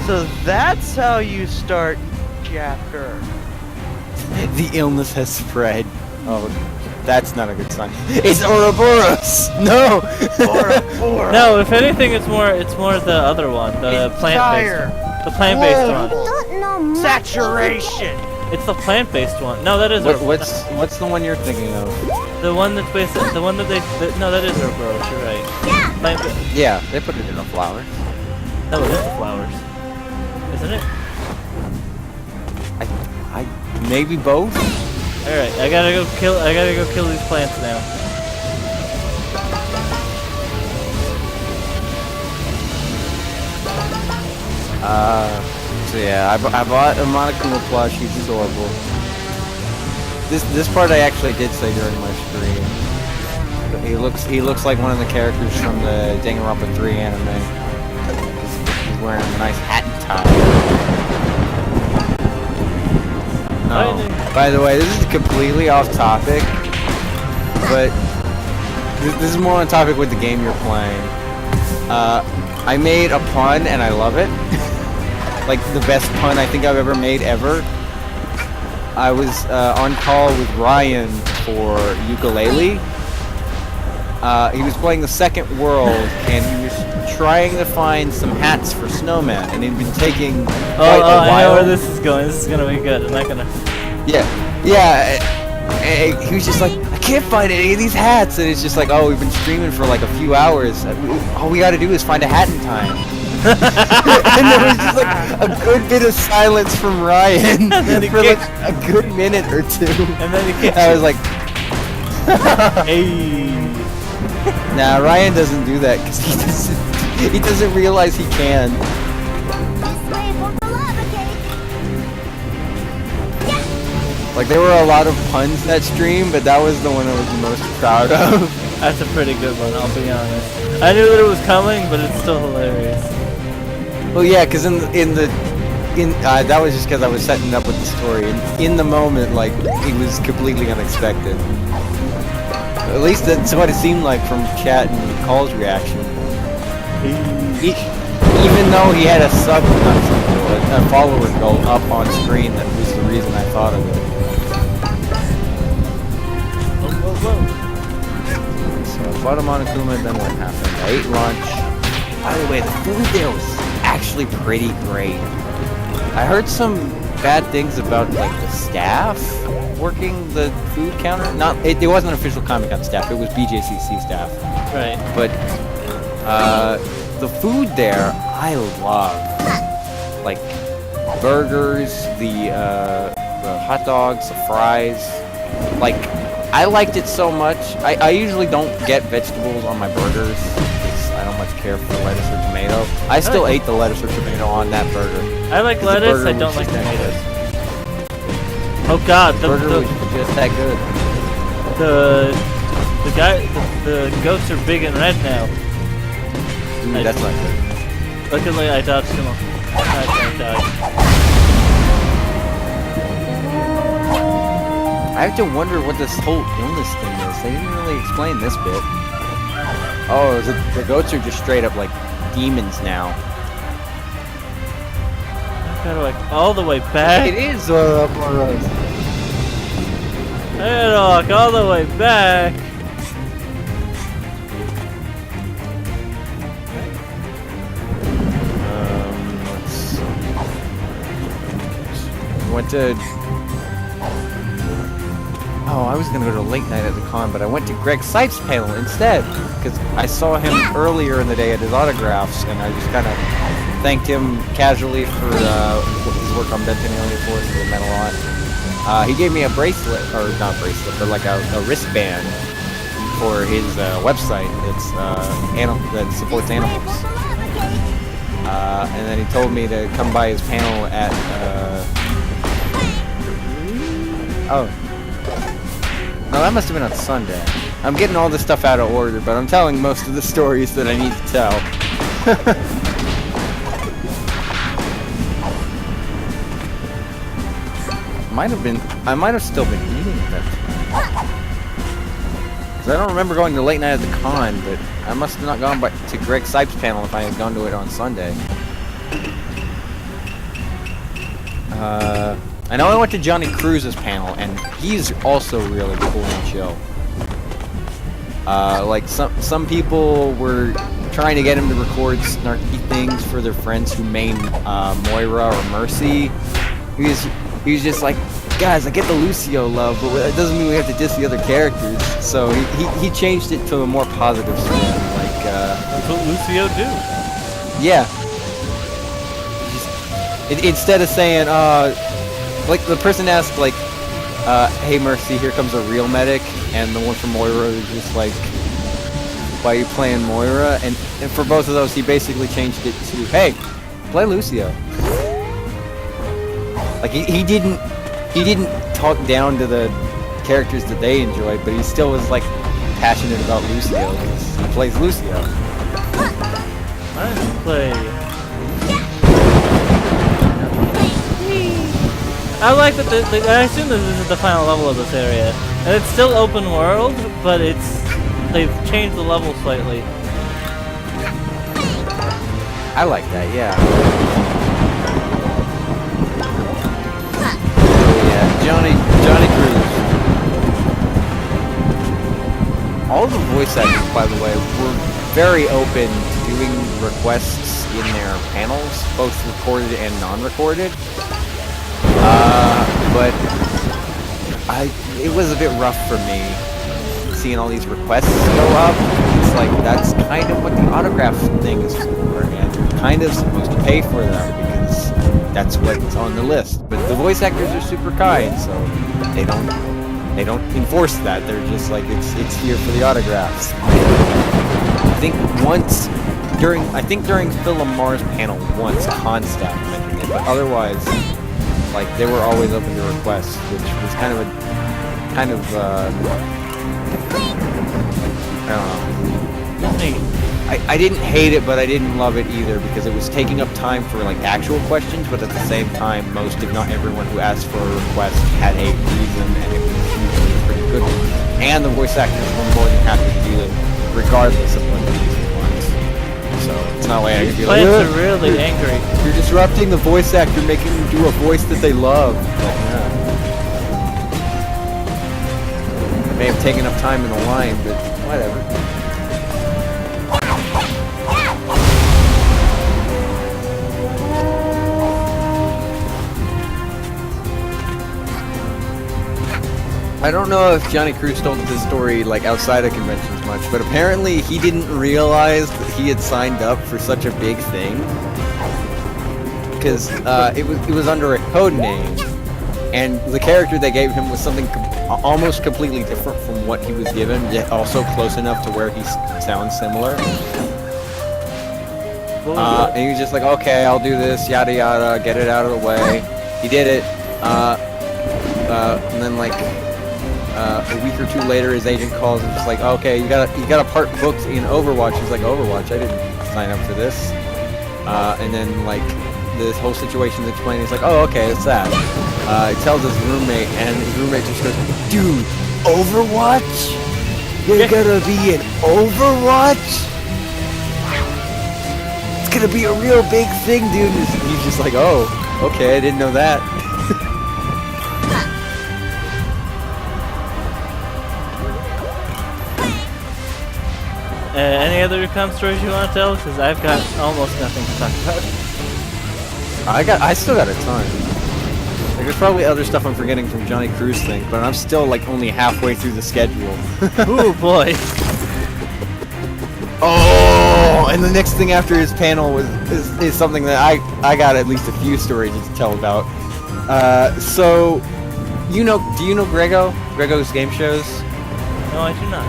So that's how you start, Jacker. The illness has spread. Oh, that's not a good sign. It's Ouroboros! No! No, if anything, it's more the other one, the plant-based one. The plant-based one. Don't know much. Saturation. It's the plant-based one. No, that is What's the one you're thinking of? the one that's based. The one that no, that is Ouroboros. You're right. Yeah. Yeah, they put it in the flowers. No, it is the flowers, isn't it? I maybe both? All right, I gotta go kill these plants now. So yeah, I bought a Monokuma plush. He's adorable. This part I actually did say during my stream. He looks like one of the characters from the Danganronpa 3 anime. He's wearing a nice hat and tie. Oh, by the way, this is completely off topic, but this is more on topic with the game you're playing. I made a pun and I love it. Like the best pun I think I've ever made ever. I was on call with Ryan for Yooka-Laylee. He was playing the second world and he was trying to find some hats for snowmen, and he'd been taking quite a while. I know where this is going. This is gonna be good. I'm not gonna. Yeah. And he was just like, I can't find any of these hats, and it's just like, oh, we've been streaming for like a few hours. All we got to do is find a hat in time. And there was just like a good bit of silence from Ryan for like a good minute or two. And then he kicks I was like, hey. nah, Ryan doesn't do that because he doesn't realize he can. This way for the lava cake. Like there were a lot of puns that stream, but that was the one I was the most proud of. That's a pretty good one, I'll be honest. I knew that it was coming, but it's still hilarious. Well, yeah, because that was just because I was setting up with the story, and in the moment, like it was completely unexpected. At least that's what it seemed like from chat and Call's reaction. Even though he had a follower goal up on screen, that was the reason I thought of it. So I bought a Monokuma, then what happened? I ate lunch. By the way, the food there was actually pretty great. I heard some bad things about like the staff working the food counter. It wasn't official Comic-Con staff, it was BJCC staff. Right. But the food there I love. Like burgers, the hot dogs, the fries. Like I liked it so much. I usually don't get vegetables on my burgers because I don't much care for lettuce or tomato. I still ate the lettuce or tomato on that burger. I like lettuce, I don't like tomatoes. Oh god, The burger was just that good. the goats are big and red now. Ooh, that's not good. Luckily I dodged them all. I died. I have to wonder what this whole illness thing is. They didn't really explain this bit. Oh, the goats are just straight up like demons now. Gotta like all the way back. It is Ouroboros. I gotta walk all the way back. Let's see. Went to. Oh, I was gonna go to late night at the con, but I went to Greg Sipes' panel instead because I saw him earlier in the day at his autographs, and I just kind of thanked him casually for his work on Benton Alien Force. It meant a lot. He gave me a bracelet, or not bracelet, but like a wristband for his website. It's that supports animals. And then he told me to come by his panel at oh. No, that must have been on Sunday. I'm getting all this stuff out of order, but I'm telling most of the stories that I need to tell. I might have still been eating at that time. 'Cause I don't remember going to late night at the con, but I must have not gone to Greg Sipes' panel if I had gone to it on Sunday. I know I went to Johnny Cruz's panel, and he's also really cool and chill. Like some people were trying to get him to record snarky things for their friends who main Moira or Mercy. He was just like, guys, I get the Lucio love, but it doesn't mean we have to diss the other characters. So he changed it to a more positive spin. Like That's what Lucio do. yeah. Instead of saying like the person asked like, hey Mercy, here comes a real medic, and the one from Moira is just like, why are you playing Moira? And for both of those, he basically changed it to, hey, play Lucio. Like he didn't talk down to the characters that they enjoyed, but he still was like passionate about Lucio because he plays Lucio. I play. I like that. I assume that this is the final level of this area, and it's still open world, but they've changed the level slightly. I like that, yeah. Johnny Cruz. All the voice actors, by the way, were very open to doing requests in their panels, both recorded and non-recorded. But it was a bit rough for me seeing all these requests go up. It's like that's kind of what the autograph thing is for, and you're kind of supposed to pay for them because that's what's on the list. But the voice actors are super kind, so they don't enforce that. They're just like it's here for the autographs. I think during Phil Lamar's panel once Constaff mentioned it, but otherwise, like they were always open to requests, which was kind of I don't know. I didn't hate it, but I didn't love it either because it was taking up time for like actual questions, but at the same time, most if not everyone who asked for a request had a reason, and it was usually a pretty good one. And the voice actors were more than happy to do it, regardless of what the reason was. So it's not like I could be like, Plants are really angry. you're disrupting the voice actor, making them do a voice that they love. But, yeah. It may have taken up time in the line, but whatever. I don't know if Johnny Cruz told this story like outside of conventions much, but apparently he didn't realize that he had signed up for such a big thing because it was under a code name, and the character they gave him was something almost completely different from what he was given, yet also close enough to where he sounds similar. And he was just like, okay, I'll do this, yada yada, get it out of the way. He did it, and then like. A week or two later, his agent calls and just like, okay, you got a part booked in Overwatch. He's like, Overwatch? I didn't sign up for this. And then like this whole situation's explained. He's like, oh, okay, it's that. He tells his roommate, and his roommate just goes, dude, Overwatch? You're gonna be in Overwatch? It's gonna be a real big thing, dude. And he's just like, oh, okay, I didn't know that. Any other recon stories you want to tell? Because I've got almost nothing to talk about. I still got a ton. Like, there's probably other stuff I'm forgetting from Johnny Cruz thing, but I'm still like only halfway through the schedule. Ooh boy. Oh! Oh, and the next thing after his panel is something that I got at least a few stories to tell about. So, do you know Grego? Grego's game shows? No, I do not.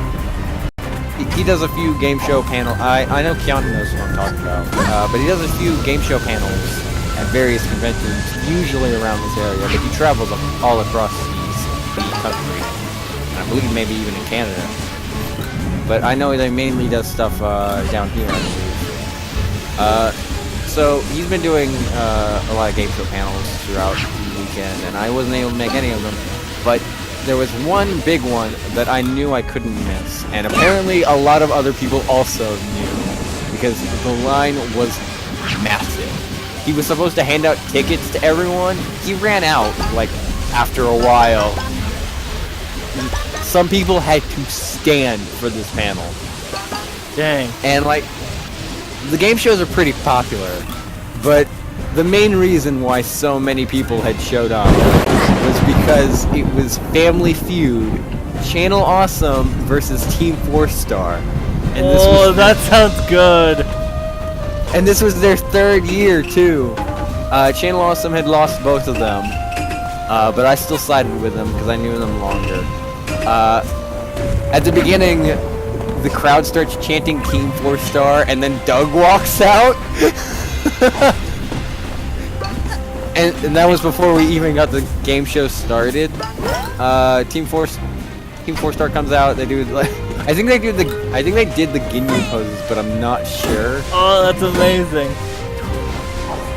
He does a few game show panel. I know Keanu knows what I'm talking about. But he does a few game show panels at various conventions, usually around this area. But he travels all across the country, and I believe maybe even in Canada. But I know he mainly does stuff down here, I believe. So he's been doing a lot of game show panels throughout the weekend, and I wasn't able to make any of them. But there was one big one that I knew I couldn't miss, and apparently a lot of other people also knew, because the line was massive. He was supposed to hand out tickets to everyone. He ran out, like, after a while. Some people had to stand for this panel. Dang. And, like, the game shows are pretty popular, but the main reason why so many people had showed up was because it was Family Feud, Channel Awesome versus Team 4-Star. And this was that sounds good. And this was their third year, too. Channel Awesome had lost both of them, but I still sided with them because I knew them longer. At the beginning, the crowd starts chanting Team 4-Star, and then Doug walks out. and that was before we even got the game show started. Team 4-Star comes out. They do like I think they did the Ginyu poses, but I'm not sure. Oh, that's amazing.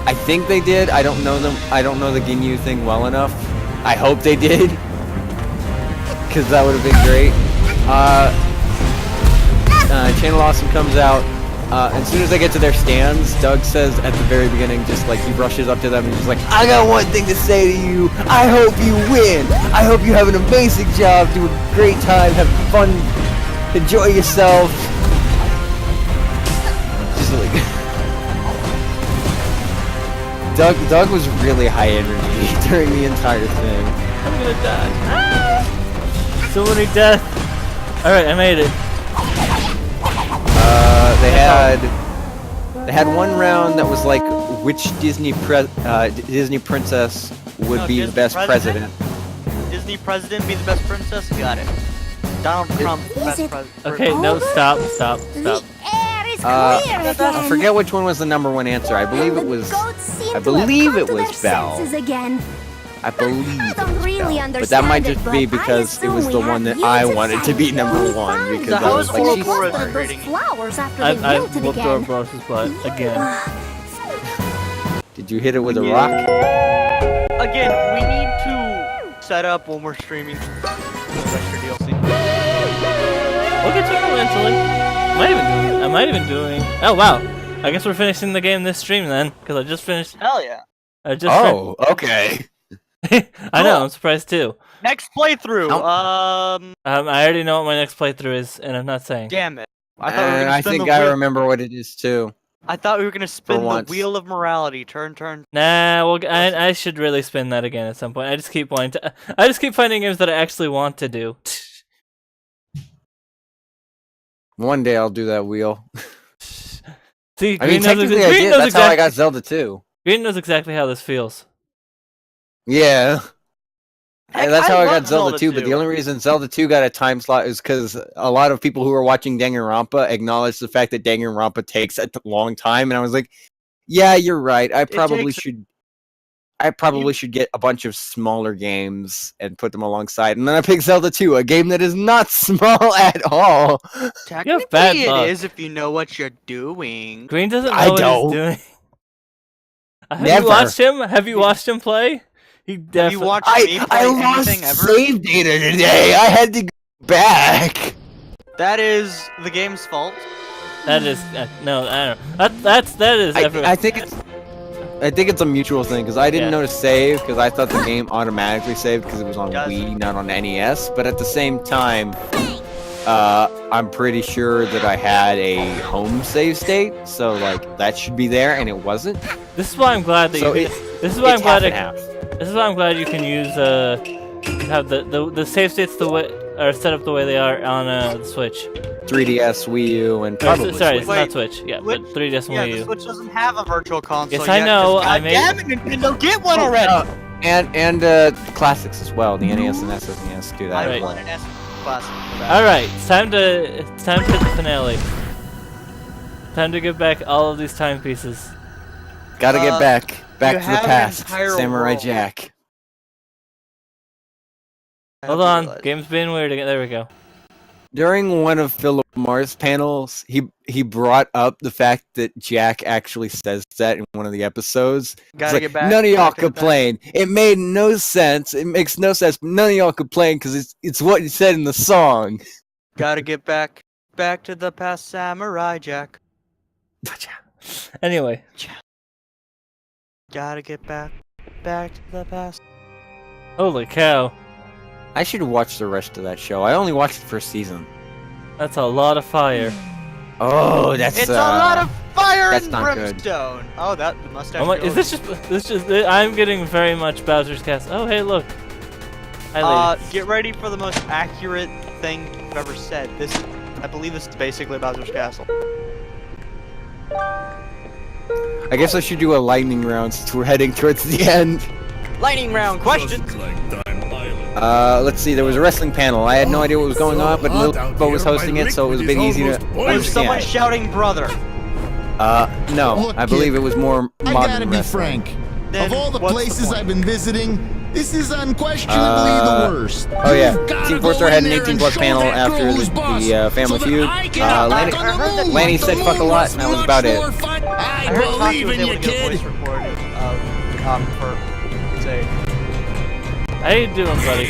I think they did. I don't know them. I don't know the Ginyu thing well enough. I hope they did, because that would have been great. Channel Awesome comes out. As soon as they get to their stands, Doug says at the very beginning, just like he rushes up to them and he's like, I got one thing to say to you. I hope you win. I hope you have an amazing job, do a great time, have fun, enjoy yourself. Just like Doug was really high energy during the entire thing. I'm gonna die. Ah! So many deaths. Alright, I made it. They had one round that was like which Disney princess would be the best president. Disney president be the best princess? Got it. Donald Trump, the best president. Okay, no, stop. The air is clear I again. forget which one was the number one answer. I believe it was Belle. Again. I believe I it don't was really Belle. But that might just be because it was the one that I wanted to be number one, because I was like, she's flowers after I they wilted whooped again. Ouroboros' butt again. Did you hit it with a rock? Again, we need to set up when we're streaming extra DLC. We'll get to it eventually. I might even doing. Oh wow! I guess we're finishing the game this stream then, because I just finished. Hell yeah. Okay. I know. I'm surprised too. Next playthrough. I already know what my next playthrough is, and I'm not saying. Damn it. I thought we were gonna I spin think the I wheel. remember what it is too. I thought we were gonna spin the once. wheel of morality. Turn. Nah, well, I should really spin that again at some point. I just keep finding games that I actually want to do. One day I'll do that wheel. See, I mean, technically I did. That's how I got Zelda 2. Green knows exactly how this feels. Yeah. Heck, And that's how I love got Zelda 2, but the only reason Zelda 2 got a time slot is because a lot of people who were watching Danganronpa acknowledged the fact that Danganronpa takes a long time, and I was like, yeah, you're right. I probably should get a bunch of smaller games and put them alongside. And then I picked Zelda 2, a game that is not small at all. Technically, bad it luck. is if you know what you're doing. Green doesn't know I what don't. he's doing. Have Never. you watched him? Have you watched him play? He Have you definitely. watched me play I lost anything ever? save data today. I had to go back. That is the game's fault. That is no, I don't know. That is. I think it's a mutual thing because I didn't know to save because I thought the game automatically saved because it was on Does. Wii, not on NES. But at the same time, I'm pretty sure that I had a home save state, so like that should be there, and it wasn't. This is why I'm glad that So you. This is why I'm it's glad. half and half. This is why I'm glad you can use have the save states the way are set up the way they are on the Switch. 3DS, Wii U, and probably Sorry, it's Switch. not Switch. Yeah, Switch? but 3DS and Yeah, Wii the U. Switch doesn't have a virtual console. Yes, I yet, know, 'cause I made- Damn it, Nintendo, get one already. And classics as well. The NES and SNES do that. I Right. want an S classic. All right, it's time to hit the finale. Time to give back all of these timepieces. Gotta get back you to the have an past. entire Samurai world. Jack. Hold on, game's being weird again. There we go. During one of Philip Morris panels, he brought up the fact that Jack actually says that in one of the episodes. It's Gotta like, get back. none of y'all gotta get back. complain. It made no sense. It makes no sense. But none of y'all complain because it's what he said in the song. Gotta get back to the past, Samurai Jack. Anyway, Gotta get back to the past. holy cow, I should watch the rest of that show. I only watched the first season. that's a lot of fire. Oh, that's It's a lot of fire that's and not good. brimstone. Oh, that mustache. Oh my, goes. is this just? I'm getting very much Bowser's Castle. Oh hey, look. Hi, lady. Get ready for the most accurate thing you've ever said. I believe this is basically Bowser's Castle. I guess I should do a lightning round since we're heading towards the end. Lightning round question. Let's see. There was a wrestling panel. I had no idea what was going on, but Lilbo was hosting it, so it was a bit easy to There's understand. someone shouting brother. No. Look, I believe kid, it was more I modern gotta be wrestling. frank. Then Of all the what's places point? I've been visiting, this is unquestionably the worst. Oh yeah, You've gotta Team go 4-Star had in an there 18 and plus show panel that after girl who's boss, the Family so Feud. that I can Lanny, get back on the move. Lanny The said fuck a move lot, was and that was much about it. more fun. I I heard Taki believe was in able you, to get a kid. voice recorded for say. How you doing, buddy?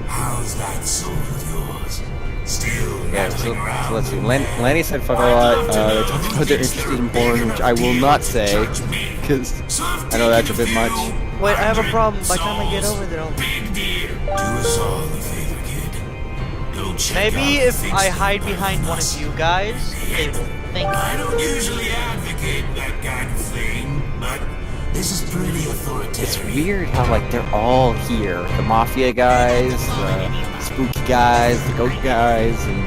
How's that soul of yours? Still Yeah, so let's see. Lanny said fuck a lot. They talked about they're interested in porn, which I will not say, because I know that's a bit much. Wait, I have a problem. By the time I get over there, I'll... do us all a favor, kid. Go check maybe out if the I things hide behind one of you guys, they will think. I don't usually advocate that kind of thing, but this is pretty authoritative. It's weird how like they're all here. The mafia guys, the spooky guys, the goat guys, and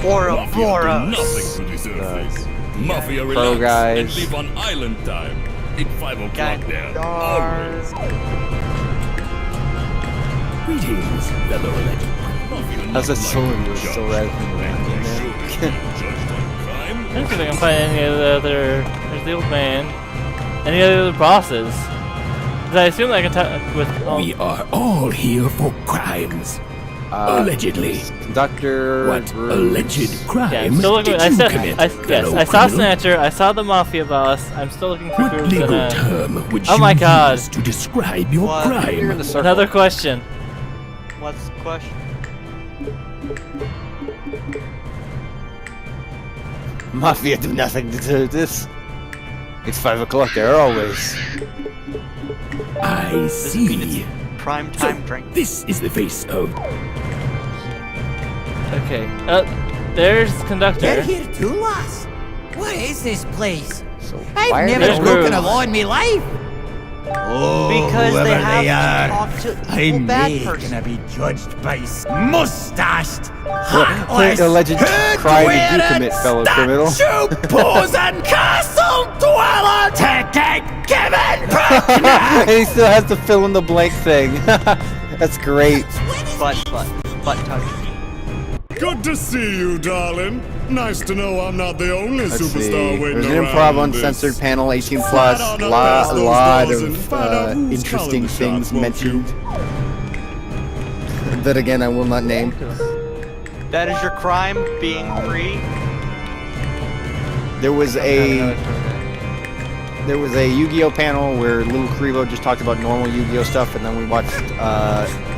Ouroboros. Nothing to deserve this. Mafia pro relax guys. and leave on island time. It's 5 o'clock there. Gandar. Always. Greetings, fellow legend. Mafia how's that not soul like of yours junk. still rather than Judged on crime? I don't think I can find any of the other. There's the old man. Any of the other bosses? 'Cause I assume I can talk with. Oh, We are all here for crimes. Allegedly. Conductor. What Ruse. alleged crime yeah, I'm still looking. did I you saw. commit, Yes, fellow I saw criminal? Snatcher. I saw the mafia boss. I'm still looking for What groups legal and term would Oh you my God. use to describe your What? You're in crime? the circle. another question. What's the question? Mafia do nothing to do this. It's 5 o'clock there always. I see. Prime So, time drink. this is the face of Okay. There's conductor. You're here too, lass? What is this place? So I've why are never There's they- broken Bruce. a law in me life. Oh, Because they whoever have they to are, talk to equal I'm bad me person. gonna be judged by mustached, What heartless, alleged crime did you commit, fellow criminal? statue posing castle dweller taking given back. And he still has to fill in the blank thing. That's great. Butt touch. Good to see you, darling. Nice to know I'm not the only Let's see. superstar waiting There's an around improv in this. uncensored panel, 18 Flat plus, out up lot past those of doors and find out who's interesting calling the things shots, won't you? mentioned. That again, I will not name. That is your crime, being free. There was a Yu-Gi-Oh panel where Little Karibo just talked about normal Yu-Gi-Oh stuff, and then we watched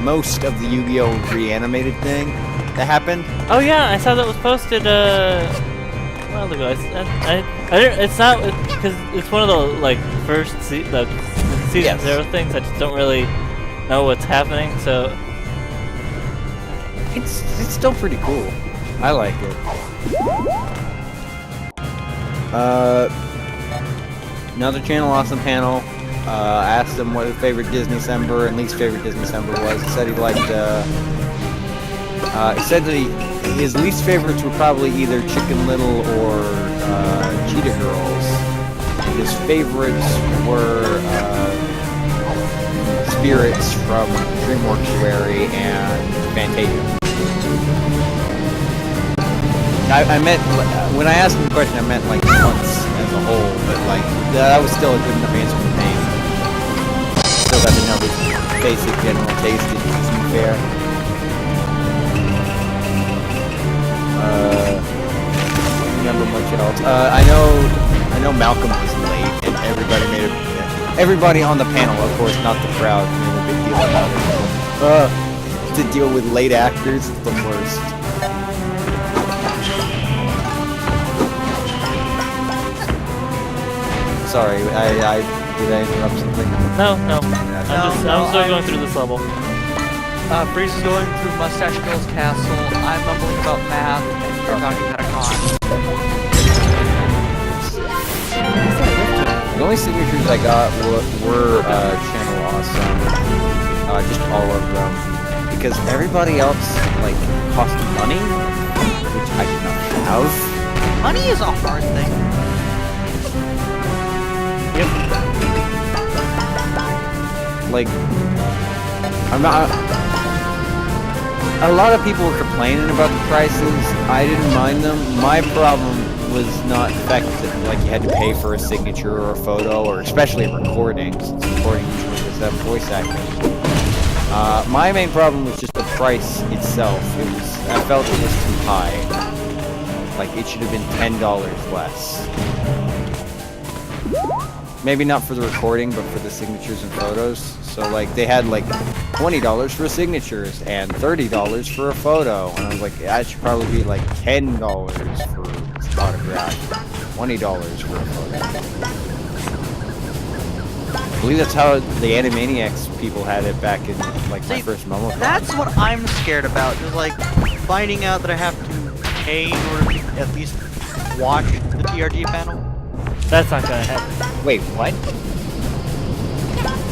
most of the Yu-Gi-Oh reanimated thing that happened. Oh yeah, I saw that was posted a while ago. It's not because it's one of the like first the season Yes. 0 things. I just don't really know what's happening. So It's still pretty cool. I like it. Another Channel Awesome panel. Asked him what his favorite Disney December and least favorite Disney December was. He said he liked He said that his least favorites were probably either Chicken Little or Cheetah Girls. And his favorites were Spirits from Dream Mortuary and Fantasia. I meant, when I asked him the question, I meant like once as a whole, but like, that was still a good enough answer for me. Still got to know his basic general taste, it isn't fair. Remember much else? I know Malcolm was late, and everybody on the panel, of course, not the crowd, made a big deal about it. To deal with late actors, it's the worst. Sorry, did I interrupt something? No. I'm still going through this level. Breeze is going through Mustache Girl's castle. I'm mumbling about math, and you're talking about a con. The only signatures I got were Channel Awesome, just all of them, because everybody else like cost money, which I did not have. Money is a hard thing. Like, I'm not. A lot of people were complaining about the prices. I didn't mind them. My problem was not the fact that like you had to pay for a signature or a photo, or especially recordings. Recording usually does have voice acting. My main problem was just the price itself. I felt it was too high. Like it should have been $10 less. Maybe not for the recording, but for the signatures and photos. So like they had like $20 for signatures and $30 for a photo, and I was like, that should probably be like $10 for autograph, $20 for a photo. I believe that's how the Animaniacs people had it back in like my first MomoCon. That's what I'm scared about. Is like finding out that I have to pay in order to at least watch the TRG panel. That's not gonna happen. Wait, what?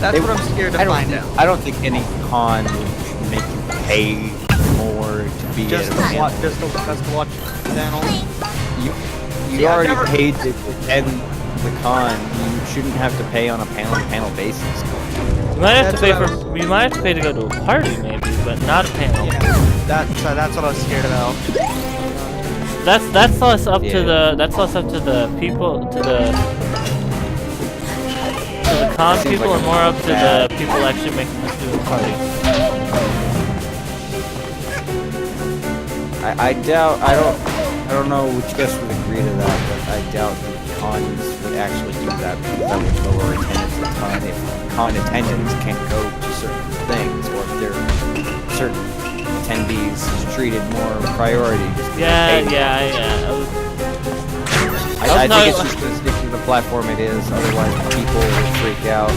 That's what I'm scared to find out. I don't think any con would make you pay more to be Just at to a panel. watch, just to watch the panel. You See, I've already never- paid to attend the con. You shouldn't have to pay on a panel basis. You might have to pay That's for. what You might have to pay to go to a party, maybe, but not a panel. Yeah, that's what I was scared about. That's less up to Yeah. the people to the con Seems people like and a more up to bad- the people actually making this do a party. I doubt. I don't know which guest would agree to that, but I doubt that cons would actually do that because that would lower attendance a ton. If con attendants can't go to certain things, or if there are certain attendees treated more priority. Just because Yeah. they paid. I No, think it's just gonna stick to the platform it is. Otherwise, people will freak out.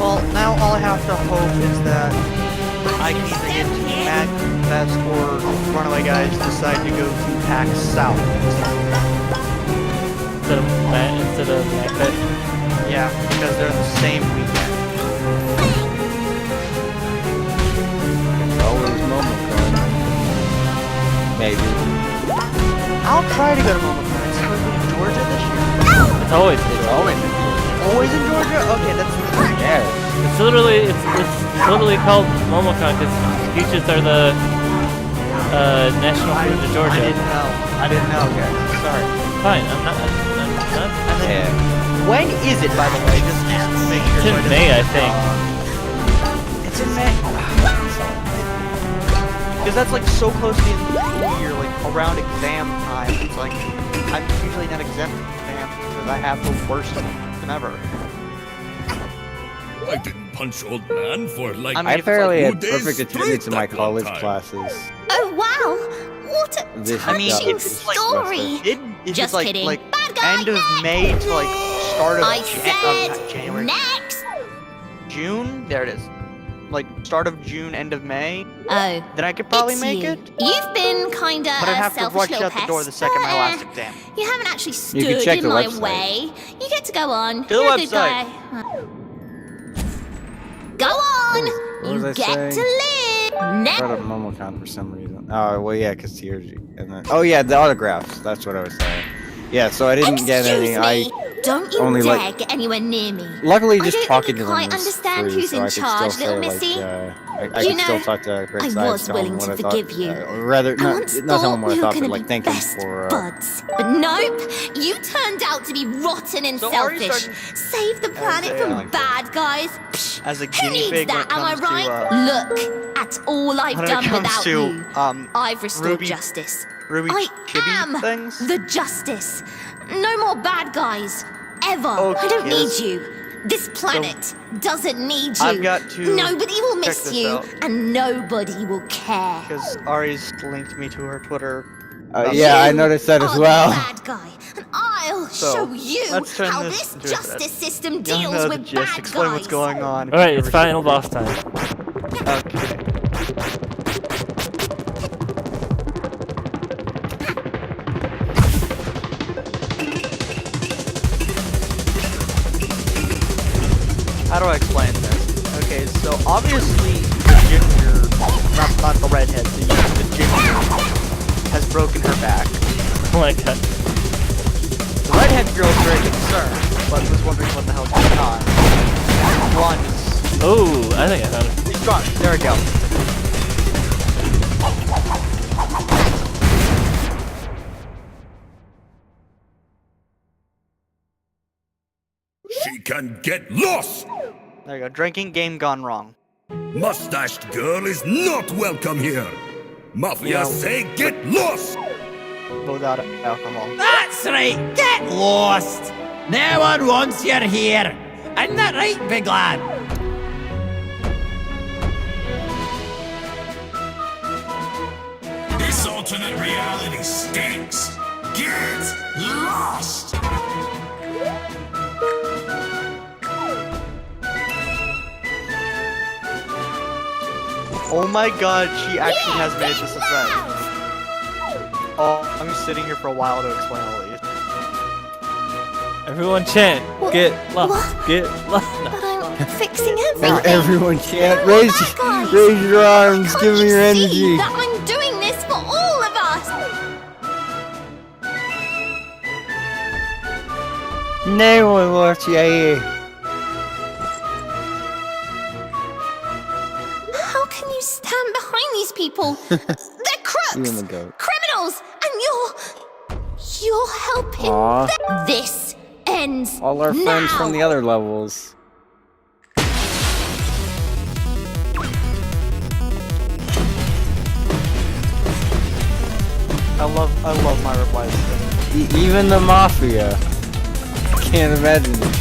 Well, now all I have to hope is that I can either get Team Mag Fest or Runaway Guys decide to go to PAX South. Instead of MacBeth. Yeah, because they're the same weekend. Always MomoCon. Maybe. I'll try to go to MomoCon. It's supposed to be in Georgia this year. It's always. Always. Always in Georgia? Okay, that's Yeah. It's literally called MomoCon because peaches are the national fruit of I Georgia. didn't know. Okay, sorry. Fine, I'm not. And then, Yeah. when is it, by the way? Just to make sure. It's so in I May, I didn't- think. It's in May. Because that's like so close to the end of the school year, like around exam time. It's like I'm usually not exempt from exams because I have the worst of them ever. I didn't punch old man for like I mean, I if it's apparently like had 2 days perfect attendance in my straight that one college time. classes. Oh wow! What a This I mean, touching it's like- story! It's Just like kidding. like Bad guy end of next. May to like start of I not said January. next. June. There it is. Like start of June, end of May. Oh, Then I could probably it's make you. it. You've been kinda But I'd a have to selfish rush little out the door the pest, second my but, last exam. You haven't actually You stood can check in the my website. way. You get to go on. To the You're a good website. guy. Go on. What was You I get saying? to live. Next. brought up Momocon for some reason. Oh, well, yeah, because TRG. And then, oh, yeah, the autographs. That's what I was saying. Yeah, so I didn't get any. Excuse me. Don't you only, dare like- get anywhere near me. Luckily, I just don't talking really to them quite was understand free, who's so in I could charge, still little say, missy. I You could still know, talk to Great I Sides, was tell him willing what to I thought. forgive you. Or rather, I not once tell thought him what we I were thought, gonna but like be thank him best for. buds. But nope, you turned out to be rotten and So Ari's selfish. starting Save the planet a, from bad guys. Psh, as a who guinea needs pig when that? it Am I comes to, right? Look at all I've when it done comes without to, you. I've restored Ruby- justice. Ruby I chibi am things? the justice. No more bad guys. Ever. I don't Okay, need this- you. This planet doesn't need you. I've got to Nobody will check miss this you, out. and nobody will care. Because Ari's linked me to her Twitter. Yeah, I You noticed that as are the well. bad guy, and I'll So, show you let's turn how this this into a thread. justice system Y'all deals know the with gist. bad Explain guys. what's going on. if All right, you've it's never final seen boss time. it. Okay. How do I explain this? Okay, so obviously the ginger, not the redhead, the ginger has broken her back. Oh my god. The redhead girl is very concerned, but was wondering what the hell's going on. And the blonde is... Oh, I think I found it. He's gone. There we go. She can get lost! There you go. Drinking game gone wrong. Mustached girl is not welcome here! Mafia Yeah. say get lost! Without alcohol. That's right, get lost! No one wants you here! Isn't that right, big lad? This alternate reality stinks! Get lost! Oh my god, she actually has made this a thread. Oh, I'm just sitting here for a while to explain all these. Everyone chant. Get lost. what? Get lost. But I'm fixing everything. Everyone can't There are raise bad guys. raise your arms. Can't Give me you your see energy. that I'm doing this for all of us? No one wants you here. How can you stand behind these people? They're crooks, You and the goat. criminals, and you're helping Aw. them. This ends All our friends now. from the other levels. I love my replies. Even the mafia. Can't imagine it.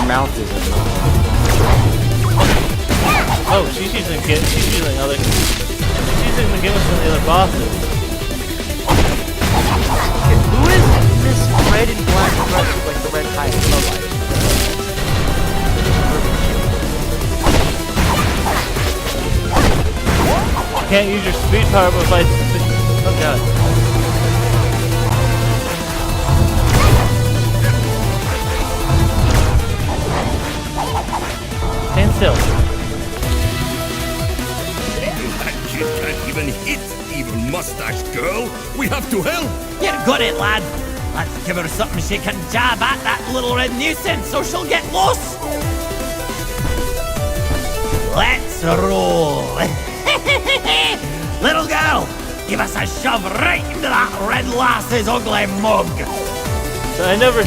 Mount is a Oh, she's using the gimmicks from the other bosses. Who is this red and black dress with like the red tie and low light? Can't use your speed power but by... Oh god. Stand still. That kid can't even hit evil mustached girl! We have to help! You got it, lad. Let's give her something she can jab at, that little red nuisance, so she'll get lost. Let's roll. Little girl, give us a shove right into that red lass's ugly mug. I never...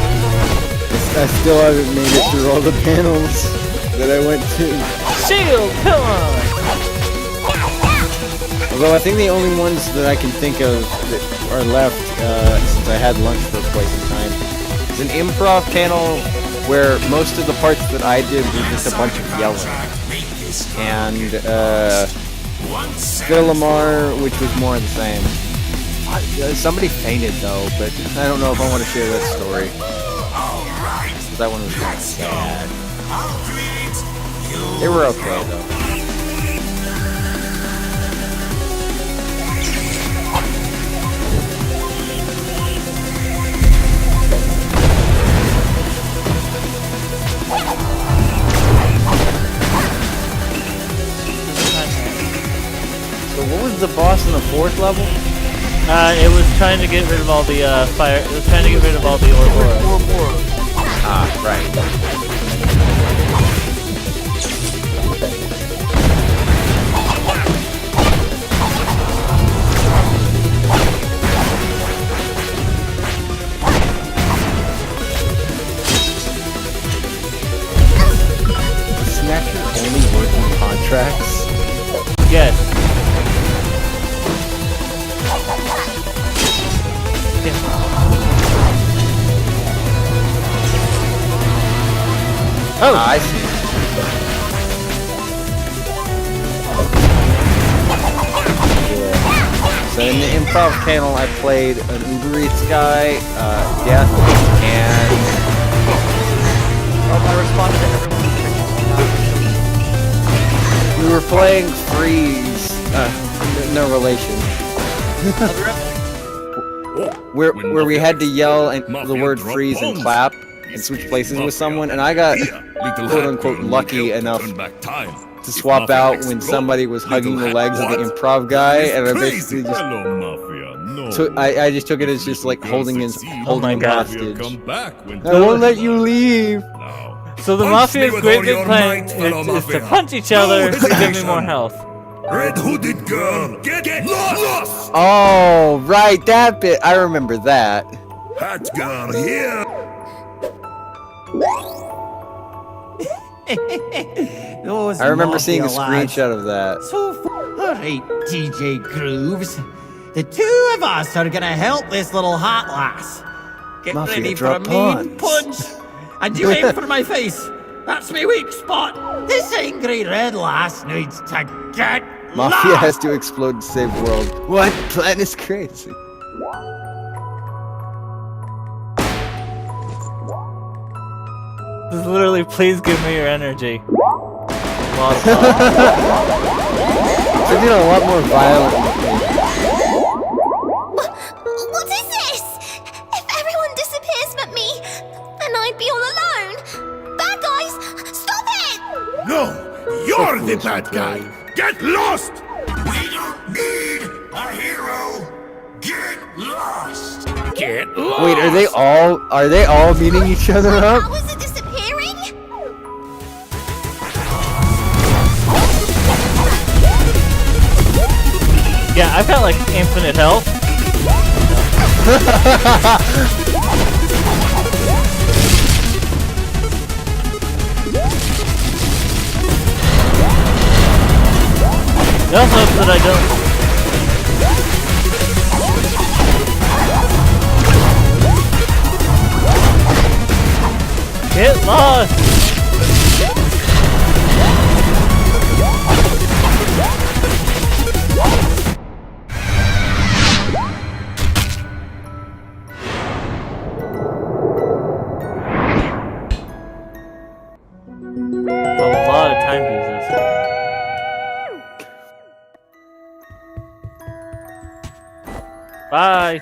I still haven't made it through all the panels that I went to. Shield, come on! Although I think the only ones that I can think of that are left, since I had lunch for quite some time, is an improv panel where most of the parts that I did were just a bunch of yelling. And Philomar, which was more of the same. Somebody fainted though, but I don't know if I want to share that story. That one was kind of sad. They were okay though. So what was the boss in the 4th level? It was trying to get rid of all the fire. It was trying to get rid of all the Ouroboros. Ah, right. Does Snatcher only work on contracts? Yes. Oh, I see. Yeah. So in the improv panel, I played an Uber Eats guy, Death, and My response to everyone. we were playing Freeze. No relation. where we had to yell and the word freeze and clap and switch places with someone, and I got quote unquote lucky enough to swap out when somebody was hugging the legs of the improv guy, and I basically just I just took it as just like holding him hostage. I won't let you leave. So the Mafia's great big plan is to punch each other to give me more health. Red hooded girl, get lost! Oh, right, that bit. I remember that. Hat girl here! Those I remember seeing a Mafia lads. screenshot of that. So, alright, DJ Grooves. The two of us are gonna help this little hot lass. Get Mafia ready for a drop mean puns. punch. And you aim for my face. That's my weak spot. This angry red lass needs to get Mafia lost. has to explode to save the world. What? Plan is crazy. This is literally, please give me your energy. Wow. They're getting a lot more violent. What is this? If everyone disappears but me, then I'd be all alone. Bad guys, stop it! No! You're the bad guy! Get lost! We don't need a hero. Get lost. Get lost! Wait, are they all beating each other up? How is it disappearing? Yeah, I've got like infinite health. It also helps that I don't. Get lost! A lot of timepieces. Bye!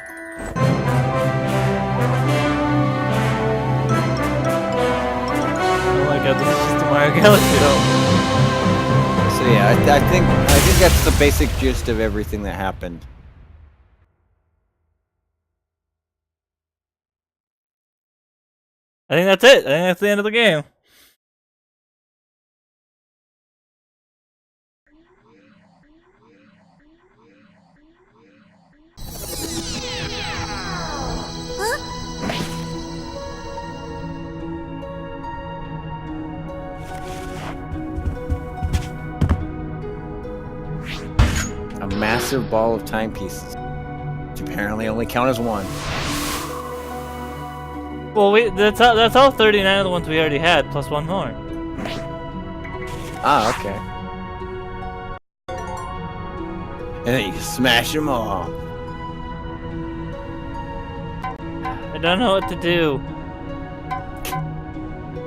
Oh my god, this is just a Mario Galaxy though. So yeah, I think that's the basic gist of everything that happened. I think that's it. I think that's the end of the game. A massive ball of timepieces, which apparently only count as one. Well, that's all 39 of the ones we already had, plus one more. Ah, okay. And then you smash them all. I don't know what to do.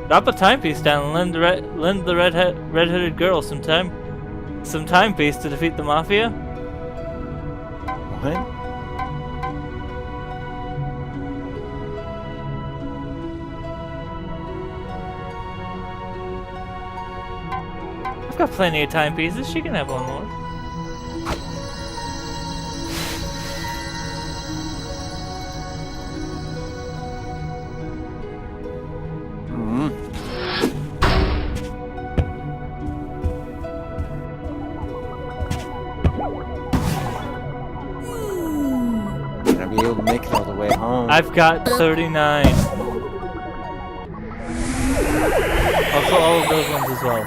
Drop a timepiece down and lend the red-hooded girl some timepiece to defeat the mafia. What? I've got plenty of timepieces. She can have one more. Gonna be able to make it all the way home. I've got 39. Also, all of those ones as well.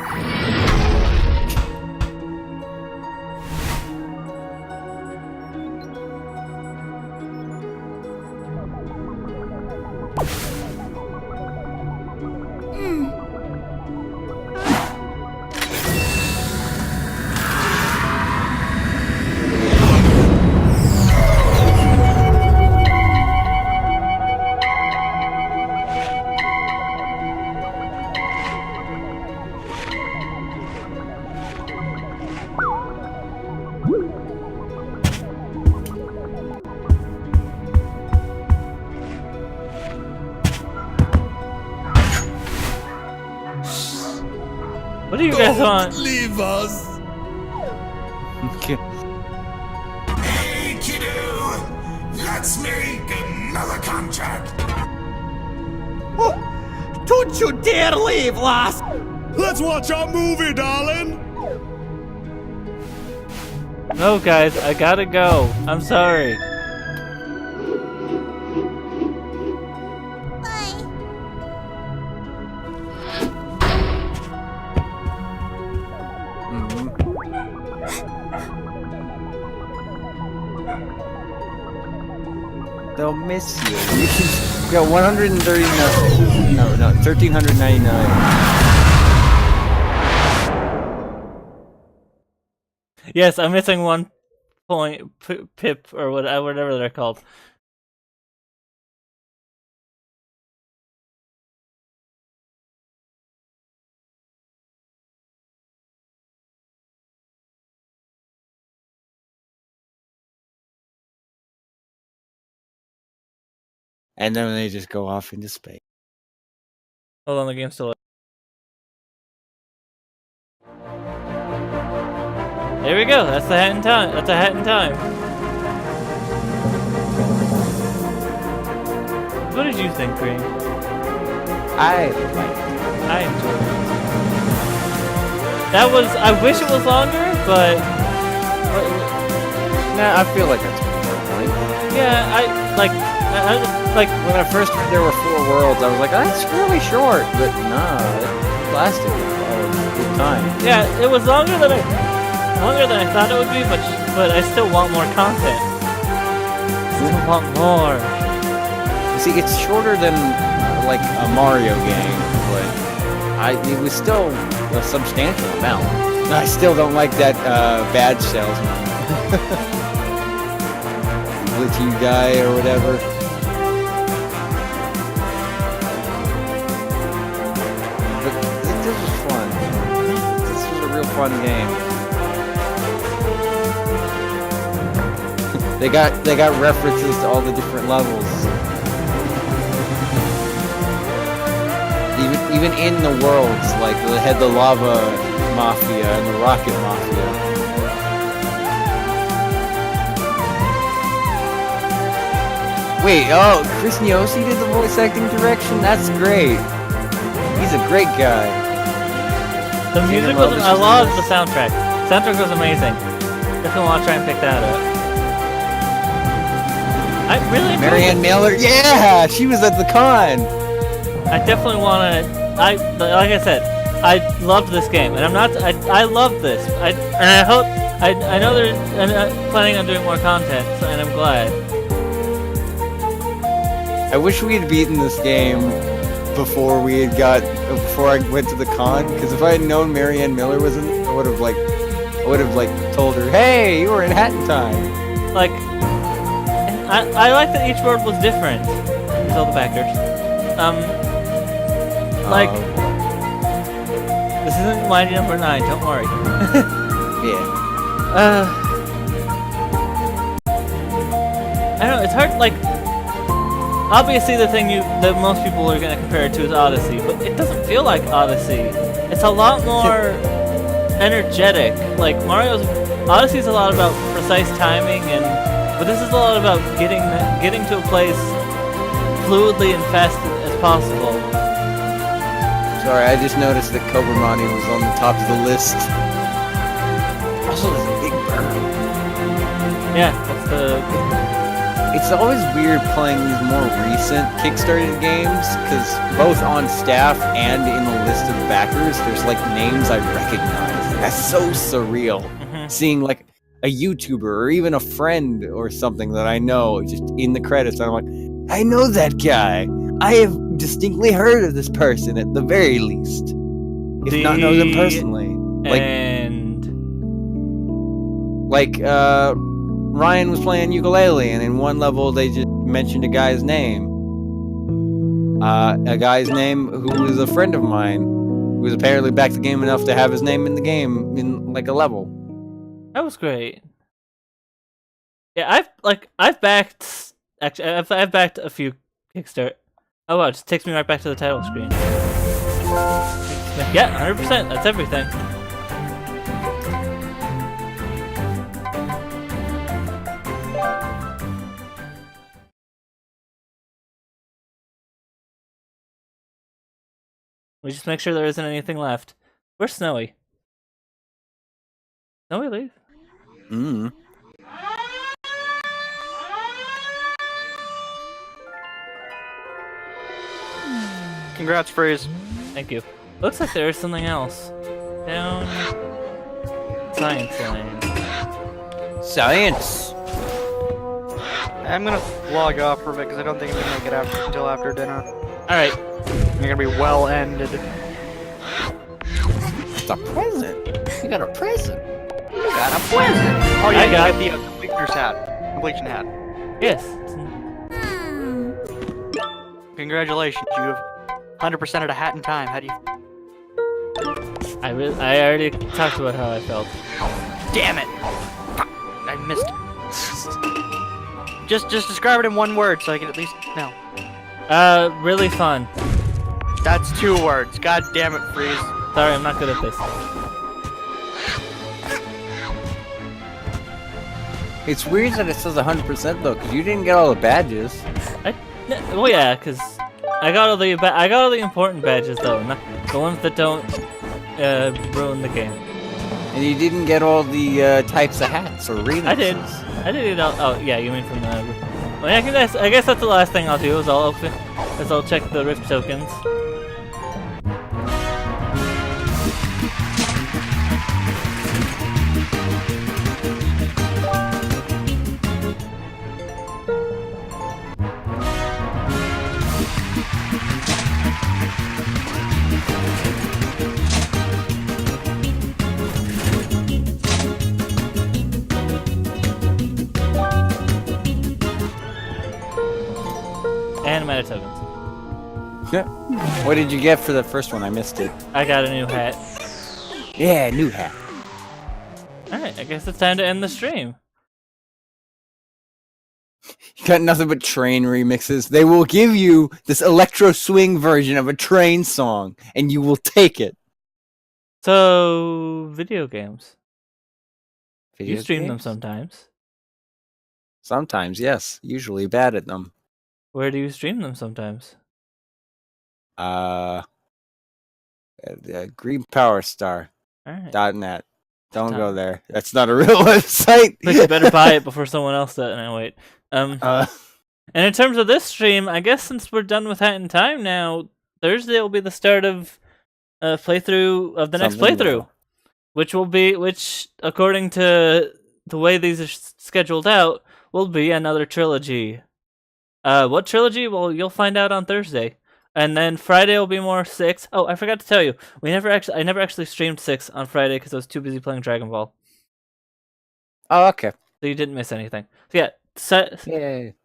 What do you guys want? Leave us. Hey, kiddo! Let's make another contract! Don't you dare leave, lass! Let's watch our movie, darling. No, guys, I gotta go. I'm sorry. Bye. They'll miss you. You got 139. No, 1,399. Yes, I'm missing 1 point pip or whatever they're called. And then they just go off into space. Hold on, the game's still. There we go. That's the hat in time. That's a hat in time. What did you think, Green? I like it. I enjoyed it. That was. I wish it was longer, but Nah, I feel like that's the point. yeah, I like When I first heard there were 4 worlds, I was like, that's really short. But nah, it lasted a good time. yeah, it was longer than I thought it would be, but I still want more content. Still want more. See, it's shorter than like a Mario game, but it was still a substantial amount. I still don't like that badge salesman, glitchy guy or whatever. But this was fun. This was a real fun game. They got references to all the different levels. Even in the worlds, like they had the lava mafia and the rocket mafia. Wait, oh, Chris Niosi did the voice acting direction? That's great. He's a great guy. The music was. I love the soundtrack. Soundtrack was amazing. Definitely want to try and pick that up. I really enjoyed Marianne it. Miller, yeah, she was at the con. I definitely want to. Like I said, I loved this game, and I'm not. I love this. And I hope. I know they're planning on doing more content, and I'm glad. I wish we had beaten this game before I went to the con, because if I had known Marianne Miller was in it, I would have like I would have like told her, "Hey, you were in Hat in Time." Like, I like that each world was different. Tell the backers. Like, this isn't Mighty Number 9. Don't worry. Yeah. I don't know. It's hard. Like, obviously, the thing that most people are gonna compare it to is Odyssey, but it doesn't feel like Odyssey. It's a lot more energetic. Like Odyssey's a lot about precise timing, but this is a lot about getting to a place fluidly and fast as possible. Sorry, I just noticed that Cobra Money was on the top of the list. Also, there's a big bird. Yeah, that's the. It's always weird playing these more recent Kickstarted games, because both on staff and in the list of backers, there's like names I recognize. That's so surreal. Seeing like a YouTuber or even a friend or something that I know just in the credits, and I'm like, I know that guy. I have distinctly heard of this person at the very least, if not know them personally. Like Ryan was playing ukulele, and in one level they just mentioned a guy's name. A guy's name who was a friend of mine, who was apparently backed the game enough to have his name in the game in like a level. That was great. Yeah, I've backed I've backed a few Kickstarter. Oh wow, it just takes me right back to the title screen. Yeah, 100%. That's everything. We just make sure there isn't anything left. Where's Snowy? Snowy, leave. Congrats, Freeze. Thank you. Looks like there is something else. Down. Science lane. Science! I'm gonna log off for a bit because I don't think I'm gonna make it until after dinner. Alright. You're gonna be well ended. It's a present. You got a present. Oh yeah, I you got- get the completion hat. Yes. Congratulations, you have 100% of the hat in time. How do you? I already talked about how I felt. Damn it! Fuck, I missed. Just describe it in one word so I can at least know. Really fun. That's 2 words. God damn it, Freeze. Sorry, I'm not good at this. It's weird that it says 100% though, because you didn't get all the badges. Well, yeah, because I got all the important badges though, not the ones that don't ruin the game. And you didn't get all the types of hats or remixes. I did. I did it all. Oh, yeah, you mean from the. Well, yeah, I guess that's the last thing I'll do is I'll check the Rift tokens. And meta tokens. Yeah. What did you get for the first one? I missed it. I got a new hat. Yeah, new hat. Alright, I guess it's time to end the stream. You got nothing but Train remixes. They will give you this electro swing version of a Train song, and you will take it. So, video games. Video You stream them games? sometimes. Sometimes, yes. Usually bad at them. Where do you stream them sometimes? Green Power Star. Alright. .net. Don't go there. That's not a real website. But you better buy it before someone else does. No, wait. And in terms of this stream, I guess since we're done with Hat in Time now, Thursday will be the start of playthrough of the next Something playthrough, which according to the way these are scheduled out, will be another trilogy. What trilogy? Well, you'll find out on Thursday. And then Friday will be more 6. Oh, I forgot to tell you. I never actually streamed 6 on Friday because I was too busy playing Dragon Ball. Oh, okay. So you didn't miss anything. So yeah, Yay.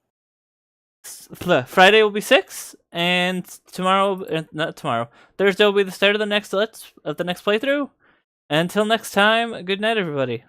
Friday will be 6, and tomorrow, not tomorrow, Thursday will be the start of the next playthrough. Until next time, good night, everybody.